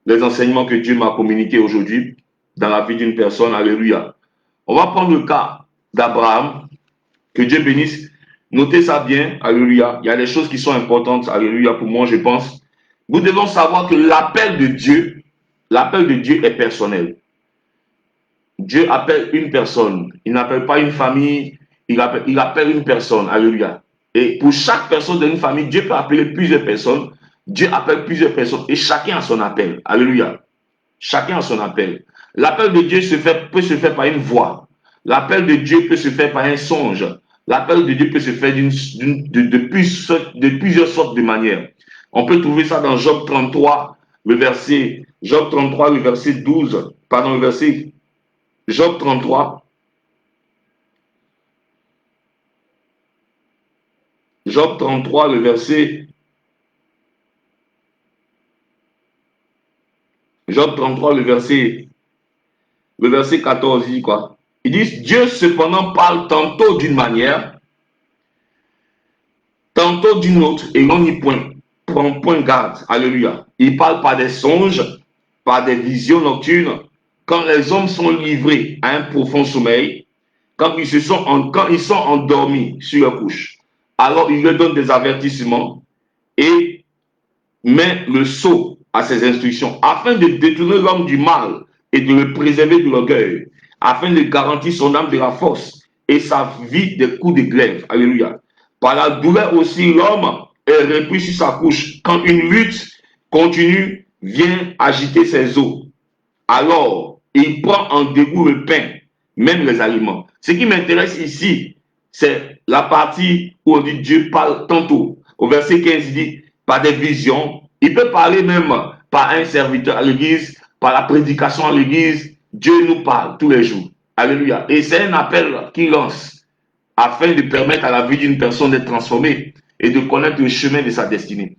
les enseignements que Dieu m'a communiqués aujourd'hui dans la vie d'une personne. Alléluia. On va prendre le cas d'Abraham. Que Dieu bénisse. Notez ça bien. Alléluia. Il y a des choses qui sont importantes. Alléluia. Pour moi, je pense. Nous devons savoir que l'appel de Dieu est personnel. Dieu appelle une personne. Il n'appelle pas une famille. Il appelle une personne. Alléluia. Et pour chaque personne d'une famille, Dieu peut appeler plusieurs personnes. Dieu appelle plusieurs personnes. Et chacun a son appel. Alléluia. Chacun a son appel. L'appel de Dieu peut se faire par une voix. L'appel de Dieu peut se faire par un songe. L'appel de Dieu peut se faire de plusieurs sortes de manières. On peut trouver ça dans Job 33, le verset 12. Pardon, le verset Job 33. Job 33, le verset. Job 33, le verset 14, il dit quoi? Il dit, Dieu cependant parle tantôt d'une manière, tantôt d'une autre, et on n'y prend point garde. Alléluia. Il parle par des songes, par des visions nocturnes, quand les hommes sont livrés à un profond sommeil, quand ils sont endormis sur leur couche. Alors il leur donne des avertissements et met le sceau à ses instructions, afin de détourner l'homme du mal et de le préserver de l'orgueil, afin de garantir son âme de la force et sa vie des coups de glaive. Alléluia. Par la douleur aussi, l'homme est repris sur sa couche quand une lutte continue vient agiter ses os. Alors, il prend en dégoût le pain, même les aliments. Ce qui m'intéresse ici, c'est la partie où on dit Dieu parle tantôt. Au verset 15, il dit, par des visions. Il peut parler même par un serviteur à l'église, par la prédication à l'église. Dieu nous parle tous les jours. Alléluia. Et c'est un appel qu'il lance afin de permettre à la vie d'une personne d'être transformée et de connaître le chemin de sa destinée.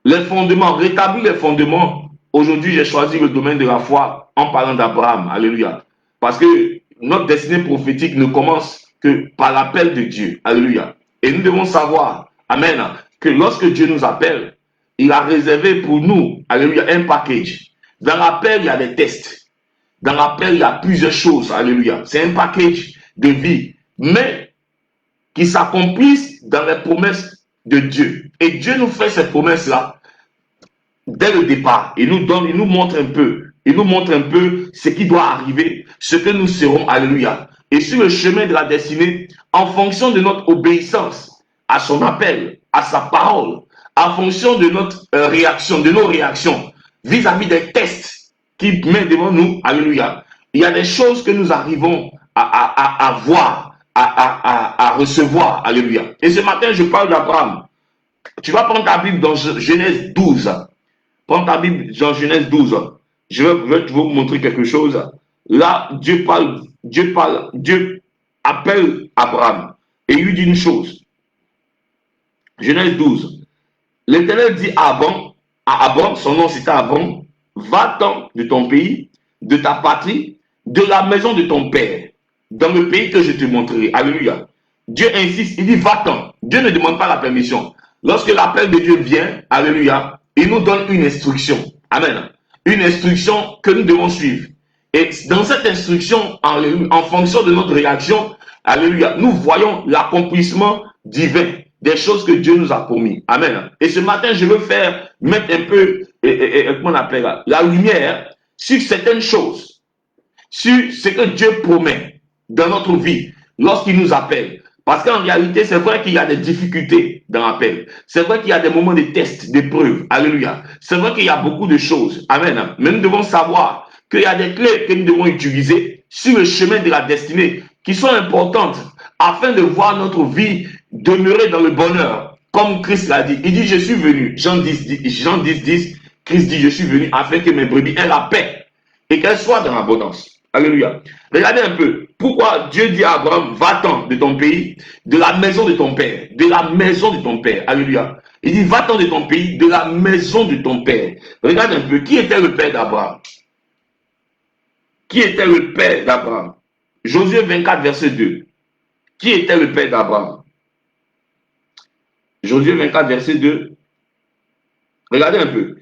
Les fondements, rétablir les fondements. Aujourd'hui, j'ai choisi le domaine de la foi en parlant d'Abraham. Alléluia. Parce que notre destinée prophétique ne commence que par l'appel de Dieu. Alléluia. Et nous devons savoir, amen, que lorsque Dieu nous appelle, il a réservé pour nous, alléluia, un package. Dans l'appel, il y a des tests. Dans l'appel, il y a plusieurs choses. Alléluia. C'est un package de vie, mais qui s'accomplissent dans les promesses de Dieu. Et Dieu nous fait ces promesses-là dès le départ. Il nous montre un peu ce qui doit arriver, ce que nous serons. Alléluia. Et sur le chemin de la destinée, en fonction de notre obéissance à son appel, à sa parole, en fonction de notre réaction, de nos réactions vis-à-vis des tests qu'il met devant nous. Alléluia. Il y a des choses que nous arrivons à voir, à à recevoir. Alléluia. Et ce matin, je parle d'Abraham. Tu vas prendre ta Bible dans Genèse 12. Prends ta Bible dans Genèse 12. Je vais vous montrer quelque chose. Là, Dieu appelle Abraham et il lui dit une chose. Genèse 12. L'Éternel dit à Abraham, son nom c'était Abraham, va-t'en de ton pays, de ta patrie, de la maison de ton père, dans le pays que je te montrerai. Alléluia. Dieu insiste, il dit va-t'en. Dieu ne demande pas la permission. Lorsque l'appel de Dieu vient, alléluia, il nous donne une instruction. Amen. Une instruction que nous devons suivre. Et dans cette instruction, en fonction de notre réaction, alléluia, nous voyons l'accomplissement divin des choses que Dieu nous a promis. Amen. Et ce matin, je veux mettre un peu, comment on appelle la lumière sur certaines choses, sur ce que Dieu promet dans notre vie lorsqu'il nous appelle. Parce qu'en réalité, c'est vrai qu'il y a des difficultés dans l'appel. C'est vrai qu'il y a des moments de tests, d'épreuves. Alléluia. C'est vrai qu'il y a beaucoup de choses. Amen. Mais nous devons savoir qu'il y a des clés que nous devons utiliser sur le chemin de la destinée qui sont importantes afin de voir notre vie demeurer dans le bonheur. Comme Christ l'a dit. Il dit, je suis venu. Jean 10, Christ dit, je suis venu afin que mes brebis aient la paix et qu'elles soient dans l'abondance. Alléluia. Regardez un peu. Pourquoi Dieu dit à Abraham, va-t'en de ton pays, de la maison de ton père. De la maison de ton père. Alléluia. Il dit, va-t'en de ton pays, de la maison de ton père. Regarde un peu. Qui était le père d'Abraham? Qui était le père d'Abraham? Josué 24, verset 2. Qui était le père d'Abraham? Josué 24, verset 2. Regardez un peu.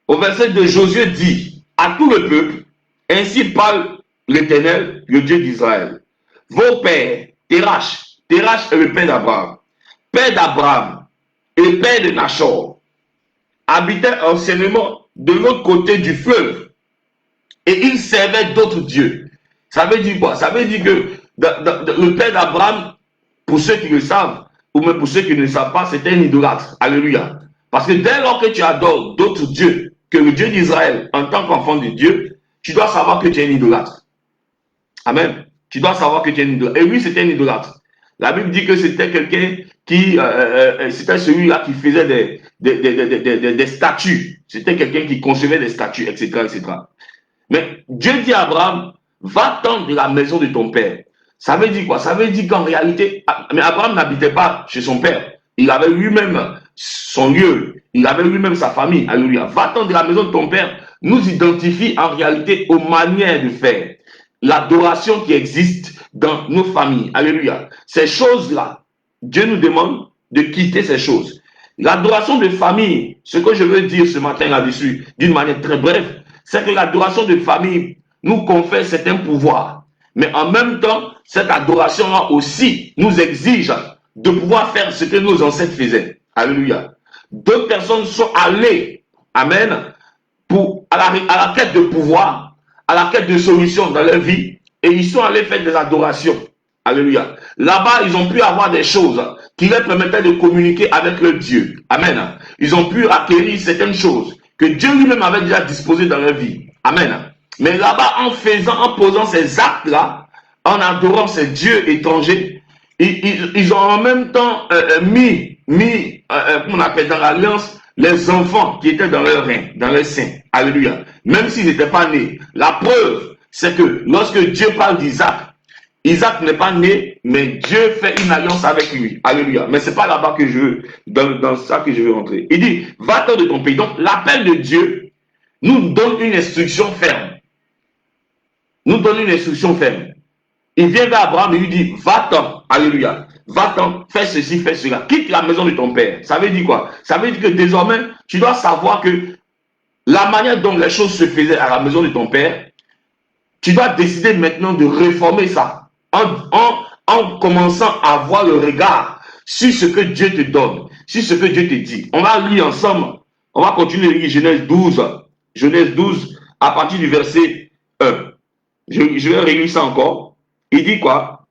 Au verset 2, Josué dit à tout le peuple, ainsi parle l'Éternel, le Dieu d'Israël. Vos pères, Terach est le père d'Abraham et le père de Nachor, habitaient anciennement de l'autre côté du fleuve et ils servaient d'autres dieux. Ça veut dire quoi? Ça veut dire que le père d'Abraham, pour ceux qui le savent, ou même pour ceux qui ne le savent pas, c'était un idolâtre. Alléluia. Parce que dès lors que tu adores d'autres dieux que le Dieu d'Israël en tant qu'enfant de Dieu, tu dois savoir que tu es un idolâtre. Amen. Tu dois savoir que tu es un idolâtre. Et lui, c'était un idolâtre. La Bible dit que c'était quelqu'un qui, c'était celui-là qui faisait des statues. C'était quelqu'un qui concevait des statues, etc., etc. Mais Dieu dit à Abraham, va-t'en de la maison de ton père. Ça veut dire quoi? Ça veut dire qu'en réalité, mais Abraham n'habitait pas chez son père. Il avait lui-même son lieu. Il avait lui-même sa famille. Alléluia. Va-t'en de la maison de ton père nous identifie en réalité aux manières de faire. L'adoration qui existe dans nos familles. Alléluia. Ces choses-là, Dieu nous demande de quitter ces choses. L'adoration de famille, ce que je veux dire ce matin là-dessus, d'une manière très brève, c'est que l'adoration de famille nous confère certains pouvoirs. Mais en même temps, cette adoration-là aussi nous exige de pouvoir faire ce que nos ancêtres faisaient. Alléluia. D'autres personnes sont allées, amen, à la quête de pouvoir, à la quête de solutions dans leur vie, et ils sont allés faire des adorations. Alléluia. Là-bas, ils ont pu avoir des choses qui leur permettaient de communiquer avec leur Dieu. Amen. Ils ont pu acquérir certaines choses que Dieu lui-même avait déjà disposées dans leur vie. Amen. Mais là-bas, en posant ces actes-là, en adorant ces dieux étrangers, ils ont en même temps mis on appelle dans l'alliance, les enfants qui étaient dans leur rein, dans leur sein. Alléluia. Même s'ils n'étaient pas nés. La preuve, c'est que lorsque Dieu parle d'Isaac, Isaac n'est pas né, mais Dieu fait une alliance avec lui. Alléluia. Mais ce n'est pas là-bas que je veux, dans ça que je veux rentrer. Il dit, va-t'en de ton pays. Donc, l'appel de Dieu nous donne une instruction ferme. Nous donne une instruction ferme. Il vient vers Abraham et lui dit, va-t'en. Alléluia. Va-t'en, fais ceci, fais cela. Quitte la maison de ton père. Ça veut dire quoi? Ça veut dire que désormais, tu dois savoir que la manière dont les choses se faisaient à la maison de ton père, tu dois décider maintenant de réformer ça. En commençant à avoir le regard sur ce que Dieu te donne, sur ce que Dieu te dit. On va lire ensemble. On va continuer à lire Genèse 12. Genèse 12 à partir du verset 1. Je vais relire ça encore. Il dit quoi?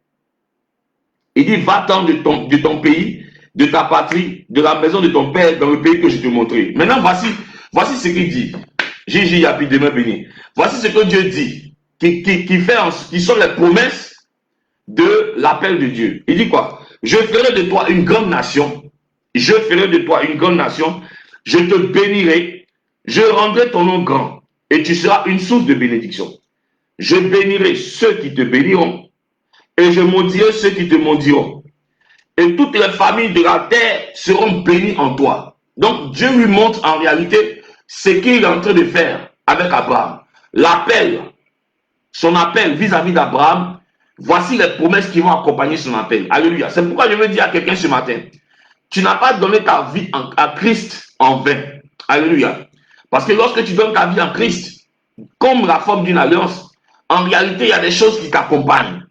Il dit, va-t'en de ton pays, de ta patrie, de la maison de ton père, dans le pays que je te montrerai. Maintenant, voici ce qu'il dit. Gigi, Yapi, demain béni. Voici ce que Dieu dit, qui sont les promesses de l'appel de Dieu. Il dit quoi? Je ferai de toi une grande nation. Je ferai de toi une grande nation. Je te bénirai. Je rendrai ton nom grand. Et tu seras une source de bénédiction. Je bénirai ceux qui te béniront. Et je maudirai ceux qui te maudiront. Et toutes les familles de la terre seront bénies en toi. Donc Dieu lui montre en réalité ce qu'il est en train de faire avec Abraham. L'appel, son appel vis-à-vis d'Abraham, voici les promesses qui vont accompagner son appel. Alléluia. C'est pourquoi je veux dire à quelqu'un ce matin, tu n'as pas donné ta vie à Christ en vain. Alléluia. Parce que lorsque tu donnes ta vie en Christ, comme la forme d'une alliance, en réalité, il y a des choses qui t'accompagnent.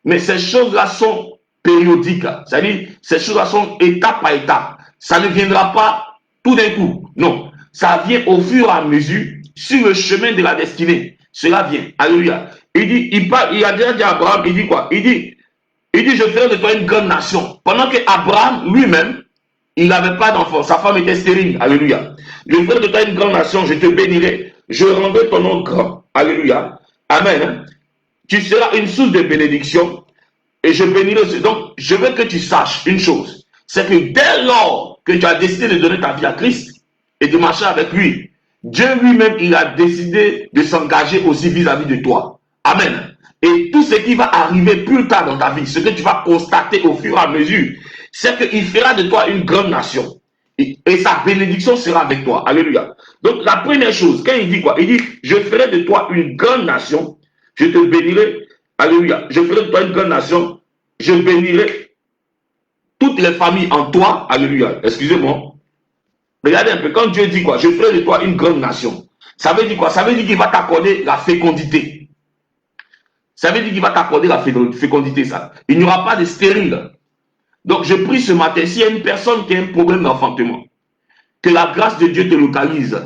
Mais ces choses-là sont périodiques. C'est-à-dire, ces choses-là sont étape par étape. Ça ne viendra pas tout d'un coup. Non. Ça vient au fur et à mesure sur le chemin de la destinée. Cela vient. Alléluia. Il dit, il a déjà dit à Abraham, il dit quoi? Il dit, je ferai de toi une grande nation. Pendant que Abraham lui-même, il n'avait pas d'enfant. Sa femme était stérile. Alléluia. Je ferai de toi une grande nation. Je te bénirai. Je rendrai ton nom grand. Alléluia. Amen. Tu seras une source de bénédiction. Et je bénirai. Donc, je veux que tu saches une chose. C'est que dès lors que tu as décidé de donner ta vie à Christ et de marcher avec lui, Dieu lui-même, il a décidé de s'engager aussi vis-à-vis de toi. Amen. Et tout ce qui va arriver plus tard dans ta vie, ce que tu vas constater au fur et à mesure, c'est qu'il fera de toi une grande nation. Et sa bénédiction sera avec toi. Alléluia. Donc, la première chose, quand il dit quoi? Il dit, je ferai de toi une grande nation. Je te bénirai. Alléluia. Je ferai de toi une grande nation. Je bénirai toutes les familles en toi. Alléluia. Excusez-moi. Regardez un peu. Quand Dieu dit quoi? Je ferai de toi une grande nation. Ça veut dire quoi? Ça veut dire qu'il va t'accorder la fécondité. Ça veut dire qu'il va t'accorder la fécondité, ça. Il n'y aura pas de stérile. Donc, je prie ce matin, s'il y a une personne qui a un problème d'enfantement, que la grâce de Dieu te localise,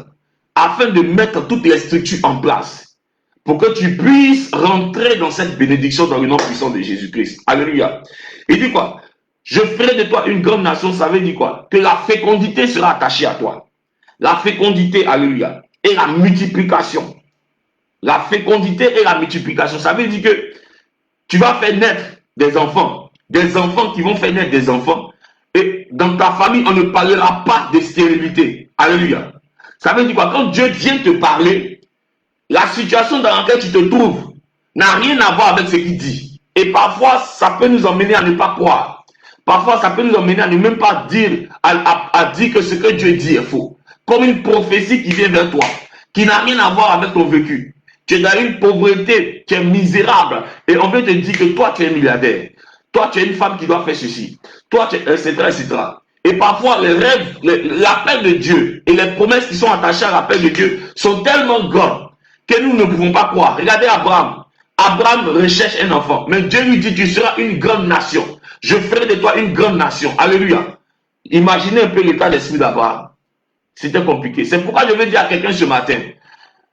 afin de mettre toutes les structures en place, pour que tu puisses rentrer dans cette bénédiction dans le nom puissant de Jésus-Christ. Alléluia. Il dit quoi? Je ferai de toi une grande nation, ça veut dire quoi? Que la fécondité sera attachée à toi. La fécondité, alléluia, et la multiplication. La fécondité et la multiplication, ça veut dire que tu vas faire naître des enfants qui vont faire naître des enfants. Et dans ta famille, on ne parlera pas de stérilité. Alléluia. Ça veut dire quoi? Quand Dieu vient te parler, la situation dans laquelle tu te trouves n'a rien à voir avec ce qu'il dit. Et parfois, ça peut nous emmener à ne pas croire. Parfois, ça peut nous emmener à ne même pas dire, à dire que ce que Dieu dit est faux. Comme une prophétie qui vient vers toi, qui n'a rien à voir avec ton vécu. Tu es dans une pauvreté, tu es misérable. Et on veut te dire que toi, tu es milliardaire. Toi, tu es une femme qui doit faire ceci. Toi, tu es, etc., etc. Et parfois, les rêves, l'appel de Dieu et les promesses qui sont attachées à l'appel de Dieu sont tellement grands que nous ne pouvons pas croire. Regardez Abraham. Abraham recherche un enfant. Mais Dieu lui dit, tu seras une grande nation. Je ferai de toi une grande nation. Alléluia. Imaginez un peu l'état d'esprit d'Abraham. C'était compliqué. C'est pourquoi je veux dire à quelqu'un ce matin,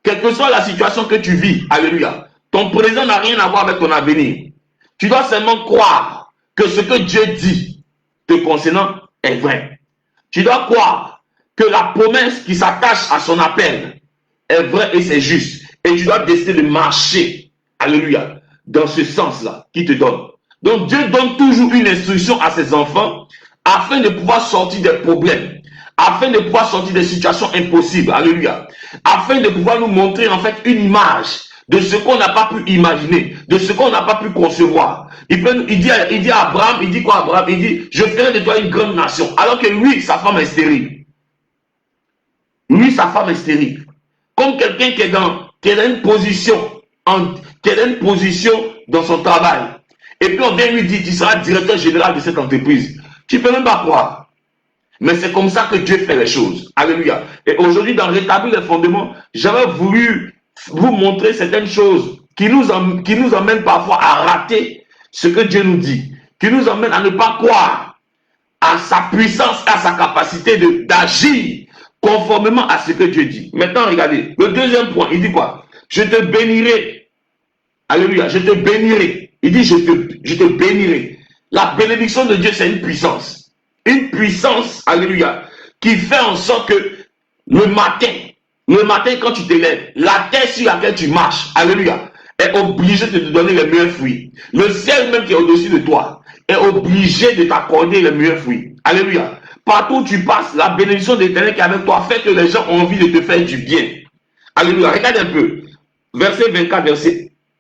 quelle que soit la situation que tu vis, alléluia, ton présent n'a rien à voir avec ton avenir. Tu dois seulement croire que ce que Dieu dit te concernant est vrai. Tu dois croire que la promesse qui s'attache à son appel est vraie et c'est juste. Et tu dois décider de marcher, alléluia, dans ce sens-là qu'il te donne. Donc Dieu donne toujours une instruction à ses enfants afin de pouvoir sortir des problèmes, afin de pouvoir sortir des situations impossibles, alléluia, afin de pouvoir nous montrer en fait une image de ce qu'on n'a pas pu imaginer, de ce qu'on n'a pas pu concevoir. Il dit à Abraham, il dit quoi Abraham? Il dit, je ferai de toi une grande nation. Alors que lui, sa femme est stérile. Lui, sa femme est stérile. Comme quelqu'un qui est dans une position, dans son travail. Et puis on vient lui dire, tu seras directeur général de cette entreprise. Tu ne peux même pas croire. Mais c'est comme ça que Dieu fait les choses. Alléluia. Et aujourd'hui, dans Rétablir les fondements, j'avais voulu vous montrer certaines choses qui nous emmènent parfois à rater ce que Dieu nous dit, qui nous emmènent à ne pas croire à sa puissance, à sa capacité d'agir conformément à ce que Dieu dit. Maintenant, regardez, le deuxième point, il dit quoi? Je te bénirai. Alléluia, je te bénirai. Il dit, je te bénirai. La bénédiction de Dieu, c'est une puissance. Une puissance, alléluia, qui fait en sorte que le matin, quand tu te lèves, la terre sur laquelle tu marches, alléluia, est obligé de te donner les meilleurs fruits. Le ciel même qui est au-dessus de toi est obligé de t'accorder les meilleurs fruits. Alléluia. Partout où tu passes, la bénédiction de l'Éternel qui est avec toi fait que les gens ont envie de te faire du bien. Alléluia. Regarde un peu. Verset 24,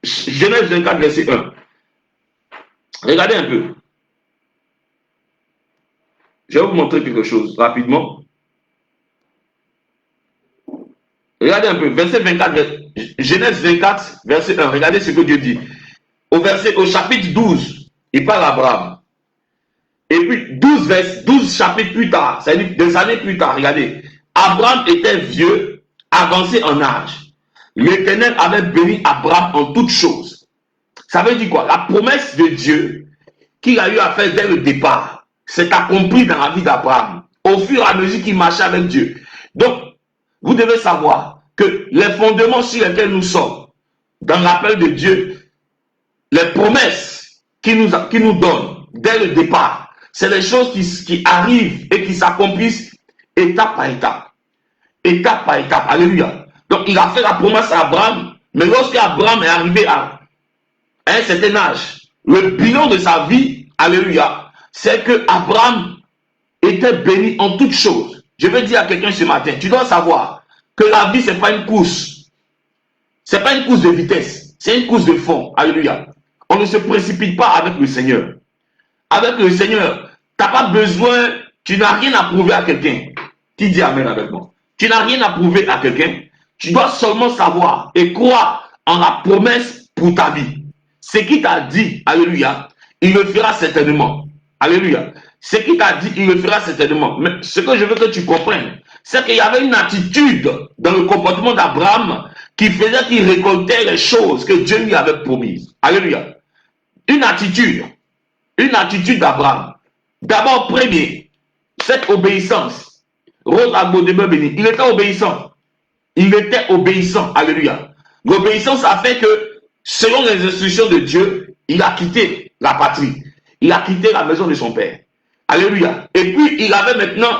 Genèse 24, verset 1. Regardez un peu. Je vais vous montrer quelque chose rapidement. Regardez un peu. Verset 24, Genèse 24, verset 1. Regardez ce que Dieu dit. Au chapitre 12, il parle à Abraham. Et puis 12 chapitres plus tard, c'est-à-dire des années plus tard, regardez. Abraham était vieux, avancé en âge. L'Éternel avait béni Abraham en toutes choses. Ça veut dire quoi? La promesse de Dieu qu'il a eu à faire dès le départ s'est accomplie dans la vie d'Abraham au fur et à mesure qu'il marchait avec Dieu. Donc, vous devez savoir que les fondements sur lesquels nous sommes, dans l'appel de Dieu, les promesses qu'il nous donne dès le départ, c'est les choses qui arrivent et qui s'accomplissent étape par étape. Étape par étape. Alléluia. Donc, il a fait la promesse à Abraham, mais lorsqu'Abraham est arrivé à un certain âge, le bilan de sa vie, alléluia, c'est que Abraham était béni en toutes choses. Je veux dire à quelqu'un ce matin, tu dois savoir que la vie, ce n'est pas une course. Ce n'est pas une course de vitesse, c'est une course de fond. Alléluia. On ne se précipite pas avec le Seigneur. Avec le Seigneur, tu n'as pas besoin, tu n'as rien à prouver à quelqu'un. Qui dit Amen avec moi? Tu n'as rien à prouver à quelqu'un. Tu dois seulement savoir et croire en la promesse pour ta vie. Ce qu'il t'a dit, alléluia, il le fera certainement. Alléluia. Ce qu'il t'a dit, il le fera certainement. Mais ce que je veux que tu comprennes, c'est qu'il y avait une attitude dans le comportement d'Abraham qui faisait qu'il récoltait les choses que Dieu lui avait promises. Alléluia. Une attitude d'Abraham. D'abord, premier, cette obéissance. Rose Agbo-Debe béni. Il était obéissant. Il était obéissant. Alléluia. L'obéissance a fait que, selon les instructions de Dieu, il a quitté la patrie. Il a quitté la maison de son père. Alléluia. Et puis, il avait maintenant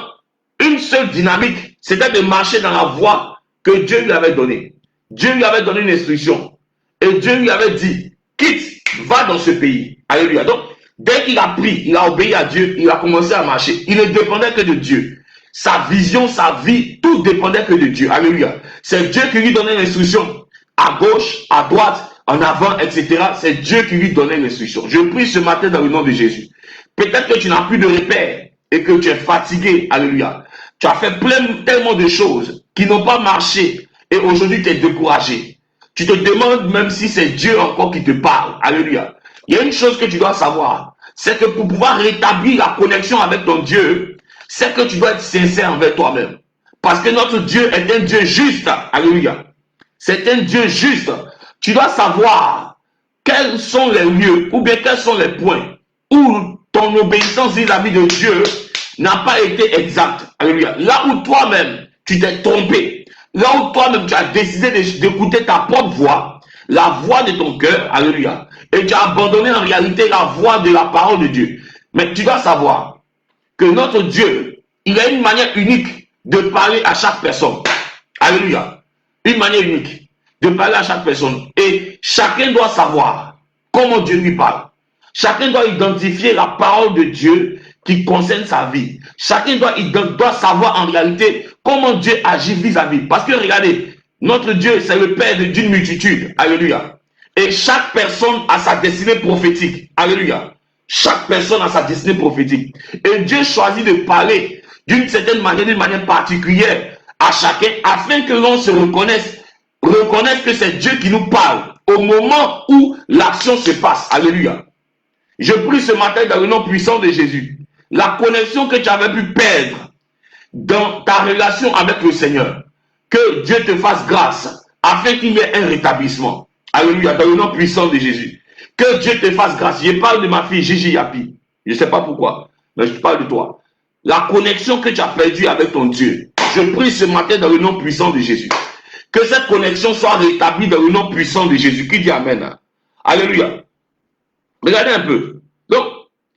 une seule dynamique, c'était de marcher dans la voie que Dieu lui avait donnée. Dieu lui avait donné une instruction. Et Dieu lui avait dit, quitte, va dans ce pays. Alléluia. Donc, dès qu'il a pris, il a obéi à Dieu, il a commencé à marcher. Il ne dépendait que de Dieu. Sa vision, sa vie, tout dépendait que de Dieu. Alléluia. C'est Dieu qui lui donnait l'instruction. À gauche, à droite, en avant, etc. C'est Dieu qui lui donnait l'instruction. Je prie ce matin dans le nom de Jésus. Peut-être que tu n'as plus de repères et que tu es fatigué. Alléluia. Tu as fait tellement de choses qui n'ont pas marché et aujourd'hui tu es découragé. Tu te demandes même si c'est Dieu encore qui te parle. Alléluia. Il y a une chose que tu dois savoir. C'est que pour pouvoir rétablir la connexion avec ton Dieu, c'est que tu dois être sincère envers toi-même. Parce que notre Dieu est un Dieu juste. Alléluia. C'est un Dieu juste. Tu dois savoir quels sont les lieux ou bien quels sont les points où ton obéissance vis-à-vis de Dieu n'a pas été exacte. Alléluia. Là où toi-même, tu t'es trompé. Là où toi-même, tu as décidé d'écouter ta propre voix, la voix de ton cœur. Alléluia. Et tu as abandonné en réalité la voix de la parole de Dieu. Mais tu dois savoir que notre Dieu, il a une manière unique de parler à chaque personne. Alléluia. Une manière unique de parler à chaque personne. Et chacun doit savoir comment Dieu lui parle. Chacun doit identifier la parole de Dieu qui concerne sa vie. Chacun doit savoir en réalité comment Dieu agit vis-à-vis. Parce que regardez, notre Dieu, c'est le Père d'une multitude. Alléluia. Et chaque personne a sa destinée prophétique. Alléluia. Chaque personne a sa destinée prophétique. Et Dieu choisit de parler d'une certaine manière, d'une manière particulière à chacun, afin que l'on se reconnaisse que c'est Dieu qui nous parle au moment où l'action se passe. Alléluia. Je prie ce matin dans le nom puissant de Jésus. La connexion que tu avais pu perdre dans ta relation avec le Seigneur, que Dieu te fasse grâce afin qu'il y ait un rétablissement. Alléluia, dans le nom puissant de Jésus. Que Dieu te fasse grâce. Je parle de ma fille Gigi Yapi. Je ne sais pas pourquoi, mais je parle de toi. La connexion que tu as perdue avec ton Dieu, je prie ce matin dans le nom puissant de Jésus. Que cette connexion soit rétablie dans le nom puissant de Jésus. Qui dit Amen? Alléluia. Regardez un peu. Donc,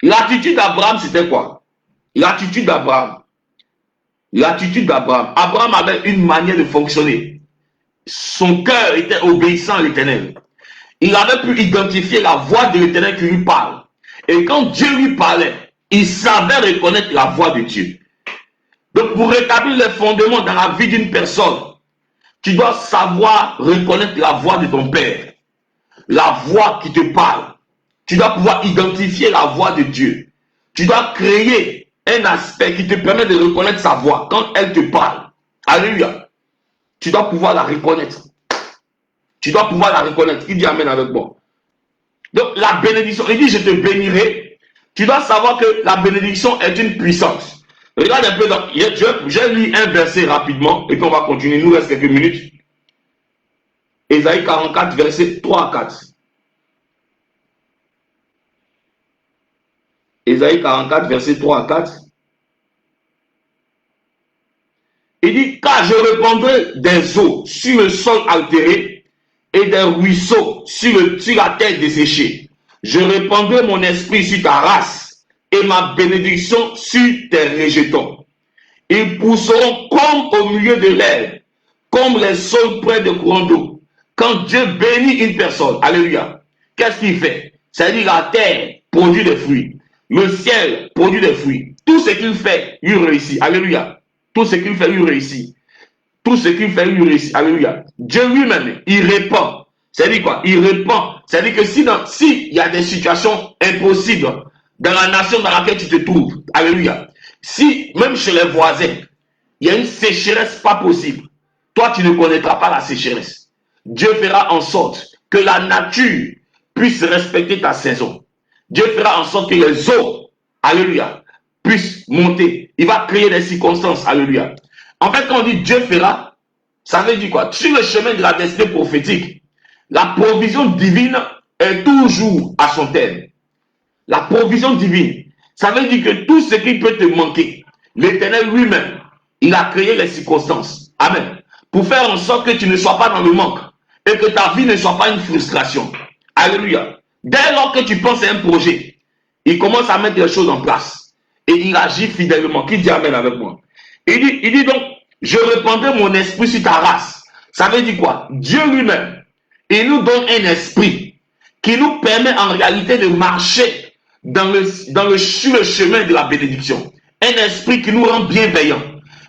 l'attitude d'Abraham, c'était quoi? L'attitude d'Abraham. Abraham avait une manière de fonctionner. Son cœur était obéissant à l'Éternel. il avait pu identifier la voix de l'Éternel qui lui parle. Et quand Dieu lui parlait, il savait reconnaître la voix de Dieu. Donc pour rétablir les fondements dans la vie d'une personne, tu dois savoir reconnaître la voix de ton Père, la voix qui te parle. Tu dois pouvoir identifier la voix de Dieu. Tu dois créer un aspect qui te permet de reconnaître sa voix quand elle te parle. Alléluia. Tu dois pouvoir la reconnaître. Tu dois pouvoir la reconnaître. Il dit amen avec moi. Donc la bénédiction, il dit je te bénirai. Tu dois savoir que la bénédiction est une puissance. Regarde un peu, j'ai lu un verset rapidement et qu'on va continuer, il nous reste quelques minutes. Ésaïe 44, verset 3 à 4. Ésaïe 44, verset 3 à 4. Il dit, car je répandrai des eaux sur le sol altéré et des ruisseaux sur la terre desséchée. Je répandrai mon esprit sur ta race et ma bénédiction sur tes rejetons. Ils pousseront comme au milieu de l'herbe, comme les saules près de courants d'eau. Quand Dieu bénit une personne, alléluia, qu'est-ce qu'il fait? C'est-à-dire la terre produit des fruits, le ciel produit des fruits. Tout ce qu'il fait, il réussit, alléluia. Tout ce qu'il fait, il réussit. Tout ce qu'il fait, il réussit, alléluia. Dieu lui-même, il répand. C'est-à-dire quoi? Il répand. C'est-à-dire que si il y a des situations impossibles dans la nation dans laquelle tu te trouves, alléluia, si même chez les voisins, il y a une sécheresse pas possible, toi tu ne connaîtras pas la sécheresse. Dieu fera en sorte que la nature puisse respecter ta saison. Dieu fera en sorte que les eaux, alléluia, puissent monter. Il va créer des circonstances, alléluia. En fait, quand on dit Dieu fera, ça veut dire quoi? Sur le chemin de la destinée prophétique, la provision divine est toujours à son terme. La provision divine, ça veut dire que tout ce qui peut te manquer, l'Éternel lui-même, il a créé les circonstances. Amen. Pour faire en sorte que tu ne sois pas dans le manque et que ta vie ne soit pas une frustration. Alléluia. Dès lors que tu penses à un projet, il commence à mettre les choses en place et il agit fidèlement. Qui dit amen avec moi? Il dit donc, je répandrai mon esprit sur ta race. Ça veut dire quoi? Dieu lui-même, il nous donne un esprit qui nous permet en réalité de marcher sur le chemin de la bénédiction. Un esprit qui nous rend bienveillants.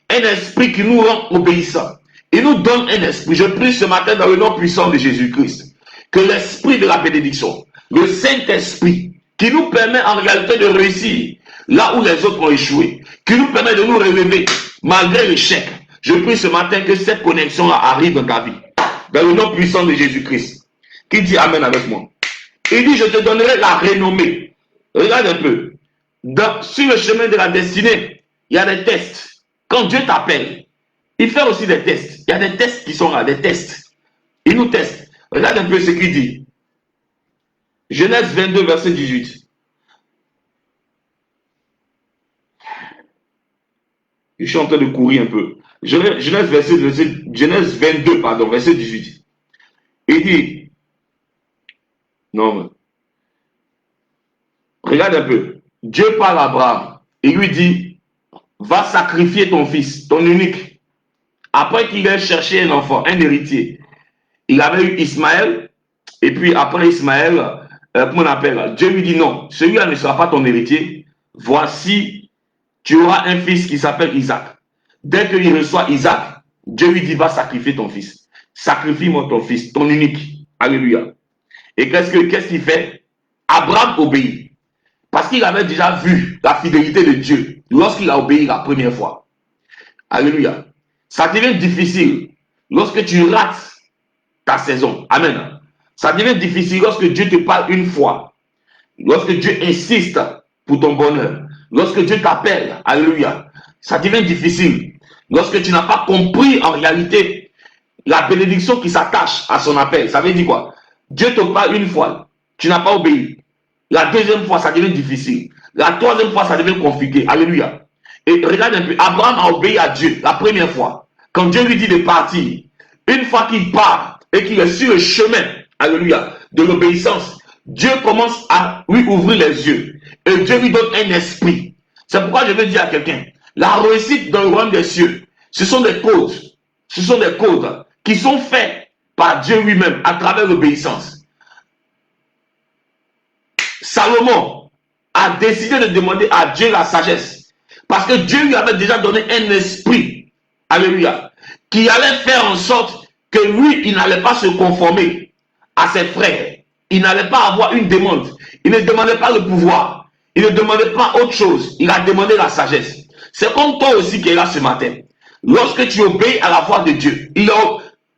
Un esprit qui nous rend obéissants. Il nous donne un esprit. Je prie ce matin dans le nom puissant de Jésus-Christ que l'esprit de la bénédiction, le Saint-Esprit, qui nous permet en réalité de réussir là où les autres ont échoué, qui nous permet de nous relever malgré l'échec. Je prie ce matin que cette connexion arrive dans ta vie. Dans le nom puissant de Jésus-Christ. Qui dit amen avec moi? Il dit, je te donnerai la renommée. Regarde un peu. Sur le chemin de la destinée, il y a des tests. Quand Dieu t'appelle, il fait aussi des tests. Il y a des tests qui sont là, des tests. Il nous teste. Regarde un peu ce qu'il dit. Genèse 22, verset 18. Je suis en train de courir un peu. Genèse 22, pardon, verset 18. Il dit, non, mais, regarde un peu. Dieu parle à Abraham. Il lui dit, va sacrifier ton fils, ton unique. Après qu'il ait cherché un enfant, un héritier. Il avait eu Ismaël. Et puis après Ismaël, comment on appelle? Dieu lui dit non, celui-là ne sera pas ton héritier. Voici, tu auras un fils qui s'appelle Isaac. Dès qu'il reçoit Isaac, Dieu lui dit, va sacrifier ton fils. Sacrifie-moi ton fils, ton unique. Alléluia. Et qu'est-ce qu'il fait? Abraham obéit. Parce qu'il avait déjà vu la fidélité de Dieu lorsqu'il a obéi la première fois. Alléluia. Ça devient difficile lorsque tu rates ta saison. Amen. Ça devient difficile lorsque Dieu te parle une fois. Lorsque Dieu insiste pour ton bonheur. Lorsque Dieu t'appelle. Alléluia. Ça devient difficile. Lorsque tu n'as pas compris en réalité la bénédiction qui s'attache à son appel. Ça veut dire quoi? Dieu te parle une fois. Tu n'as pas obéi. La deuxième fois, ça devient difficile. La troisième fois, ça devient compliqué. Alléluia. Et regarde un peu. Abraham a obéi à Dieu la première fois. Quand Dieu lui dit de partir. Une fois qu'il part et qu'il est sur le chemin, alléluia, de l'obéissance, Dieu commence à lui ouvrir les yeux. Et Dieu lui donne un esprit. C'est pourquoi je veux dire à quelqu'un, la réussite dans le royaume des cieux, ce sont des codes. Ce sont des codes qui sont faits par Dieu lui-même à travers l'obéissance. Salomon a décidé de demander à Dieu la sagesse. Parce que Dieu lui avait déjà donné un esprit, alléluia, qui allait faire en sorte que lui, il n'allait pas se conformer à ses frères. Il n'allait pas avoir une demande. Il ne demandait pas le pouvoir. Il ne demandait pas autre chose. Il a demandé la sagesse. C'est comme toi aussi qui est là ce matin. Lorsque tu obéis à la voix de Dieu,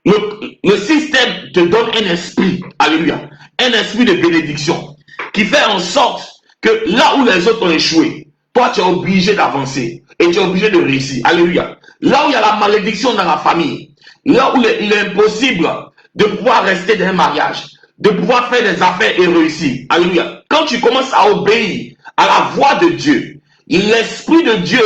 le système te donne un esprit, alléluia, un esprit de bénédiction qui fait en sorte que là où les autres ont échoué, toi tu es obligé d'avancer et tu es obligé de réussir, alléluia. Là où il y a la malédiction dans la famille, là où il est impossible de pouvoir rester dans un mariage, de pouvoir faire des affaires et réussir, alléluia. Quand tu commences à obéir à la voix de Dieu, l'esprit de Dieu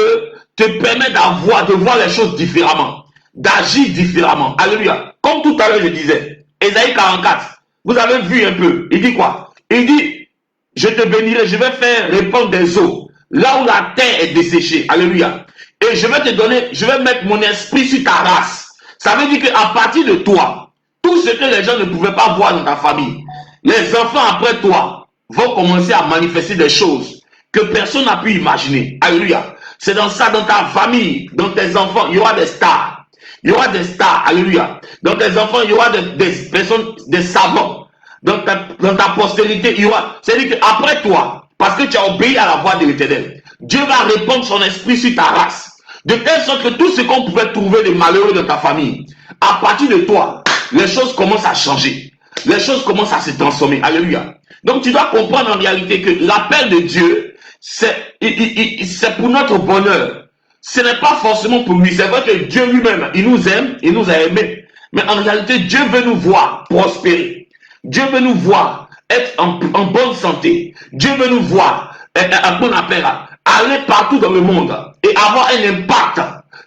te permet de voir les choses différemment, d'agir différemment. Alléluia. Comme tout à l'heure je disais, Ésaïe 44, vous avez vu un peu, il dit quoi? Il dit, je te bénirai, je vais faire répandre des eaux, là où la terre est desséchée. Alléluia. Et je vais te donner, je vais mettre mon esprit sur ta race. Ça veut dire qu'à partir de toi, tout ce que les gens ne pouvaient pas voir dans ta famille, les enfants après toi vont commencer à manifester des choses que personne n'a pu imaginer. Alléluia. C'est dans ça, dans ta famille, dans tes enfants, il y aura des stars. Il y aura des stars. Alléluia. Dans tes enfants, il y aura des personnes, des savants. Dans ta postérité, il y aura. C'est-à-dire qu'après toi, parce que tu as obéi à la voix de l'Éternel, Dieu va répandre son esprit sur ta race. De telle sorte que tout ce qu'on pouvait trouver de malheureux dans ta famille, à partir de toi, les choses commencent à changer. Les choses commencent à se transformer. Alléluia. Donc tu dois comprendre en réalité que l'appel de Dieu, c'est pour notre bonheur. Ce n'est pas forcément pour lui. C'est vrai que Dieu lui-même, il nous aime, il nous a aimés. Mais en réalité, Dieu veut nous voir prospérer. Dieu veut nous voir être en bonne santé. Dieu veut nous voir un bon appel, aller partout dans le monde et avoir un impact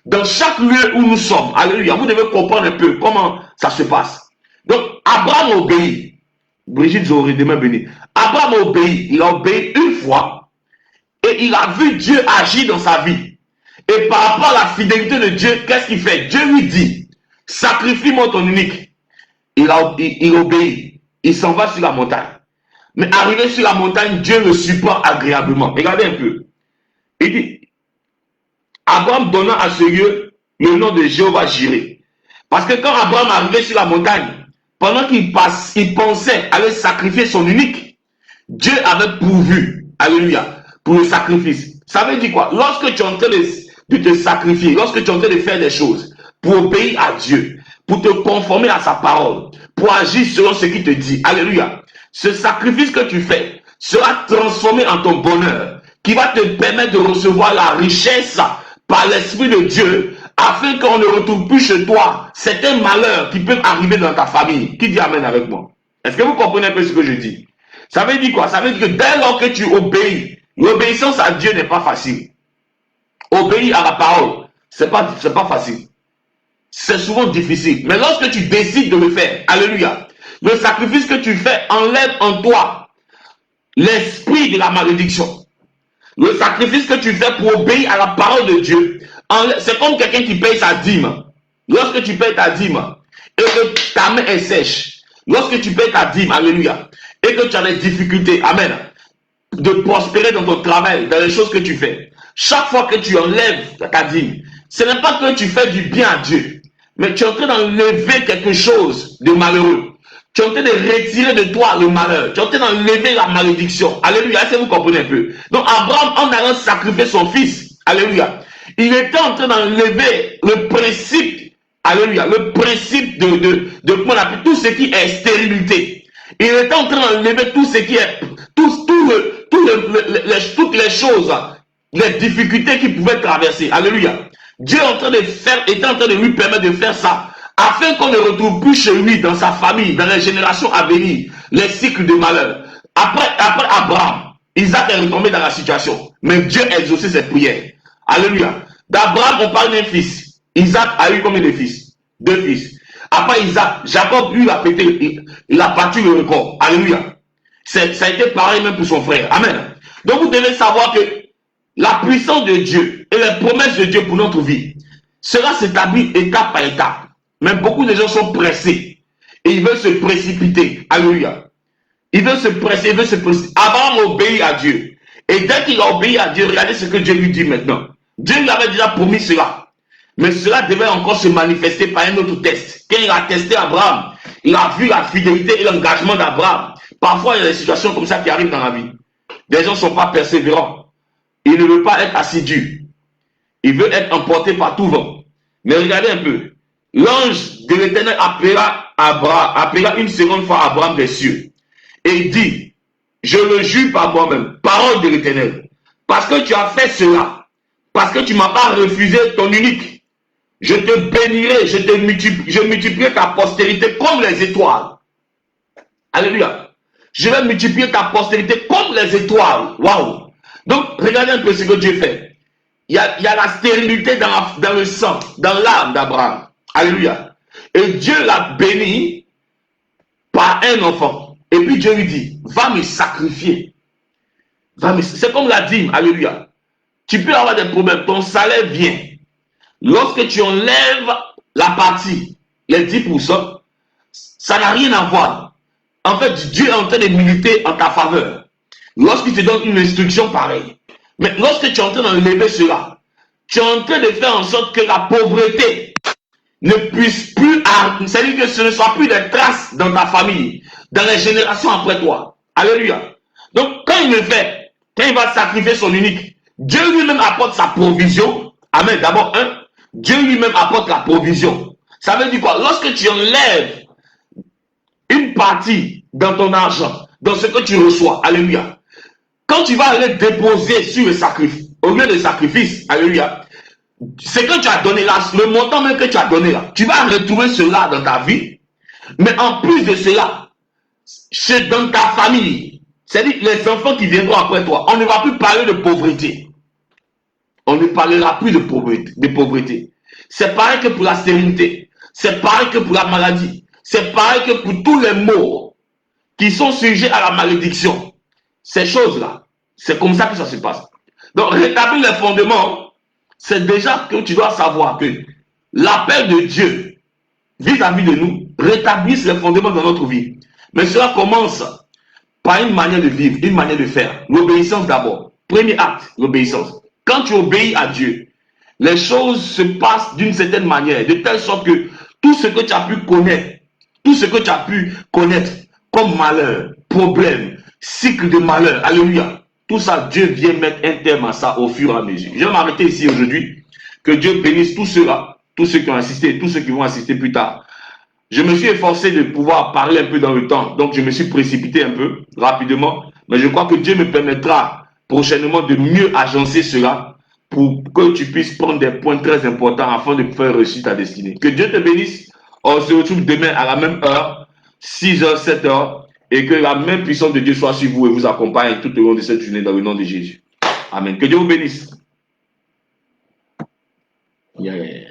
dans chaque lieu où nous sommes. Alléluia. Vous devez comprendre un peu comment ça se passe. Donc, Abraham obéit. Brigitte Zoré, demain béni. Abraham obéit. Il a obéi une fois et il a vu Dieu agir dans sa vie. Et par rapport à la fidélité de Dieu, qu'est-ce qu'il fait? Dieu lui dit, sacrifie-moi ton unique. Il obéit. Il s'en va sur la montagne. Mais arrivé sur la montagne, Dieu le supporte agréablement. Regardez un peu. Il dit, Abraham donna à ce lieu le nom de Jéhovah Jireh. Parce que quand Abraham arrivait sur la montagne, pendant qu'il pensait aller sacrifier son unique, Dieu avait pourvu, alléluia, pour le sacrifice. Ça veut dire quoi? Lorsque tu es en train de te sacrifier, lorsque tu es en train de faire des choses pour obéir à Dieu, pour te conformer à sa parole, pour agir selon ce qu'il te dit, alléluia, ce sacrifice que tu fais sera transformé en ton bonheur, qui va te permettre de recevoir la richesse par l'Esprit de Dieu, afin qu'on ne retrouve plus chez toi certains malheurs qui peuvent arriver dans ta famille. Qui dit Amen avec moi? Est-ce que vous comprenez un peu ce que je dis? Ça veut dire quoi? Ça veut dire que dès lors que tu obéis, l'obéissance à Dieu n'est pas facile. Obéir à la parole, c'est pas facile. C'est souvent difficile. Mais lorsque tu décides de le faire, alléluia, le sacrifice que tu fais enlève en toi l'esprit de la malédiction. Le sacrifice que tu fais pour obéir à la parole de Dieu, c'est comme quelqu'un qui paye sa dîme. Lorsque tu payes ta dîme et que ta main est sèche, lorsque tu payes ta dîme, alléluia, et que tu as des difficultés, amen, de prospérer dans ton travail, dans les choses que tu fais, chaque fois que tu enlèves ta dîme, ce n'est pas que tu fais du bien à Dieu, mais tu es en train d'enlever quelque chose de malheureux. Tu es en train de retirer de toi le malheur. Tu es en train d'enlever la malédiction. Alléluia. Est-ce que vous comprenez un peu? Donc Abraham, en allant sacrifier son fils, alléluia, il était en train d'enlever le principe, alléluia, le principe de comment on appelle tout ce qui est stérilité. Il était en train d'enlever tout ce qui est, toutes les choses, les difficultés qu'il pouvait traverser. Alléluia. Dieu était en train de lui permettre de faire ça, afin qu'on ne retrouve plus chez lui, dans sa famille, dans les générations à venir, les cycles de malheur. Après Abraham, Isaac est retombé dans la situation, mais Dieu a exaucé ses prières. Alléluia. D'Abraham, on parle d'un fils. Isaac a eu combien de fils? 2 fils. Après Isaac, Jacob, lui, il a battu le record. Alléluia. Ça a été pareil même pour son frère. Amen. Donc vous devez savoir que la puissance de Dieu et les promesses de Dieu pour notre vie sera s'établir étape par étape. Mais beaucoup de gens sont pressés et ils veulent se précipiter. Alléluia. Il veut se presser, il veut se presser. Abraham obéit à Dieu. Et dès qu'il a obéi à Dieu, regardez ce que Dieu lui dit maintenant. Dieu lui avait déjà promis cela. Mais cela devait encore se manifester par un autre test. Quand il a testé Abraham, il a vu la fidélité et l'engagement d'Abraham. Parfois, il y a des situations comme ça qui arrivent dans la vie. Des gens ne sont pas persévérants. Ils ne veulent pas être assidus. Ils veulent être emportés par tout vent. Mais regardez un peu. L'ange de l'Éternel appela une seconde fois Abraham des cieux. Et il dit, je le jure par moi-même, parole de l'Éternel, parce que tu as fait cela, parce que tu ne m'as pas refusé ton unique, je te bénirai, je multiplierai ta postérité comme les étoiles. Alléluia. Je vais multiplier ta postérité comme les étoiles. Waouh. Donc, regardez un peu ce que Dieu fait. Il y a la stérilité dans le sang, dans l'âme d'Abraham. Alléluia. Et Dieu l'a béni par un enfant. Et puis Dieu lui dit, va me sacrifier. C'est comme la dîme. Alléluia. Tu peux avoir des problèmes. Ton salaire vient. Lorsque tu enlèves la partie, les 10%, ça n'a rien à voir. En fait, Dieu est en train de militer en ta faveur. Lorsqu'il te donne une instruction pareille. Mais lorsque tu es en train d'enlever cela, tu es en train de faire en sorte que la pauvreté ne puisse plus, c'est-à-dire que ce ne soit plus des traces dans ta famille, dans les générations après toi. Alléluia. Donc, quand il le fait, quand il va sacrifier son unique, Dieu lui-même apporte sa provision. Amen. D'abord, Dieu lui-même apporte la provision. Ça veut dire quoi? Lorsque tu enlèves une partie dans ton argent, dans ce que tu reçois, alléluia, quand tu vas aller déposer sur le sacrifice, au lieu de sacrifice, alléluia, ce que tu as donné là, le montant même que tu as donné là, tu vas retrouver cela dans ta vie. Mais en plus de cela, c'est dans ta famille, c'est-à-dire les enfants qui viendront après toi, on ne va plus parler de pauvreté. On ne parlera plus de pauvreté. C'est pareil que pour la stérilité. C'est pareil que pour la maladie. C'est pareil que pour tous les maux qui sont sujets à la malédiction. Ces choses-là, c'est comme ça que ça se passe. Donc, rétablir les fondements, c'est déjà que tu dois savoir que l'appel de Dieu vis-à-vis de nous rétablisse les fondements de notre vie. Mais cela commence par une manière de vivre, une manière de faire. L'obéissance d'abord. Premier acte, l'obéissance. Quand tu obéis à Dieu, les choses se passent d'une certaine manière, de telle sorte que tout ce que tu as pu connaître, comme malheur, problème, cycle de malheur, alléluia, tout ça, Dieu vient mettre un terme à ça au fur et à mesure. Je vais m'arrêter ici aujourd'hui. Que Dieu bénisse tous ceux-là, tous ceux qui ont assisté, tous ceux qui vont assister plus tard. Je me suis efforcé de pouvoir parler un peu dans le temps, donc je me suis précipité un peu rapidement, mais je crois que Dieu me permettra prochainement de mieux agencer cela pour que tu puisses prendre des points très importants afin de faire réussir ta destinée. Que Dieu te bénisse. On se retrouve demain à la même heure, 6h, 7h, et que la même puissance de Dieu soit sur vous et vous accompagne tout au long de cette journée dans le nom de Jésus. Amen. Que Dieu vous bénisse. Yeah.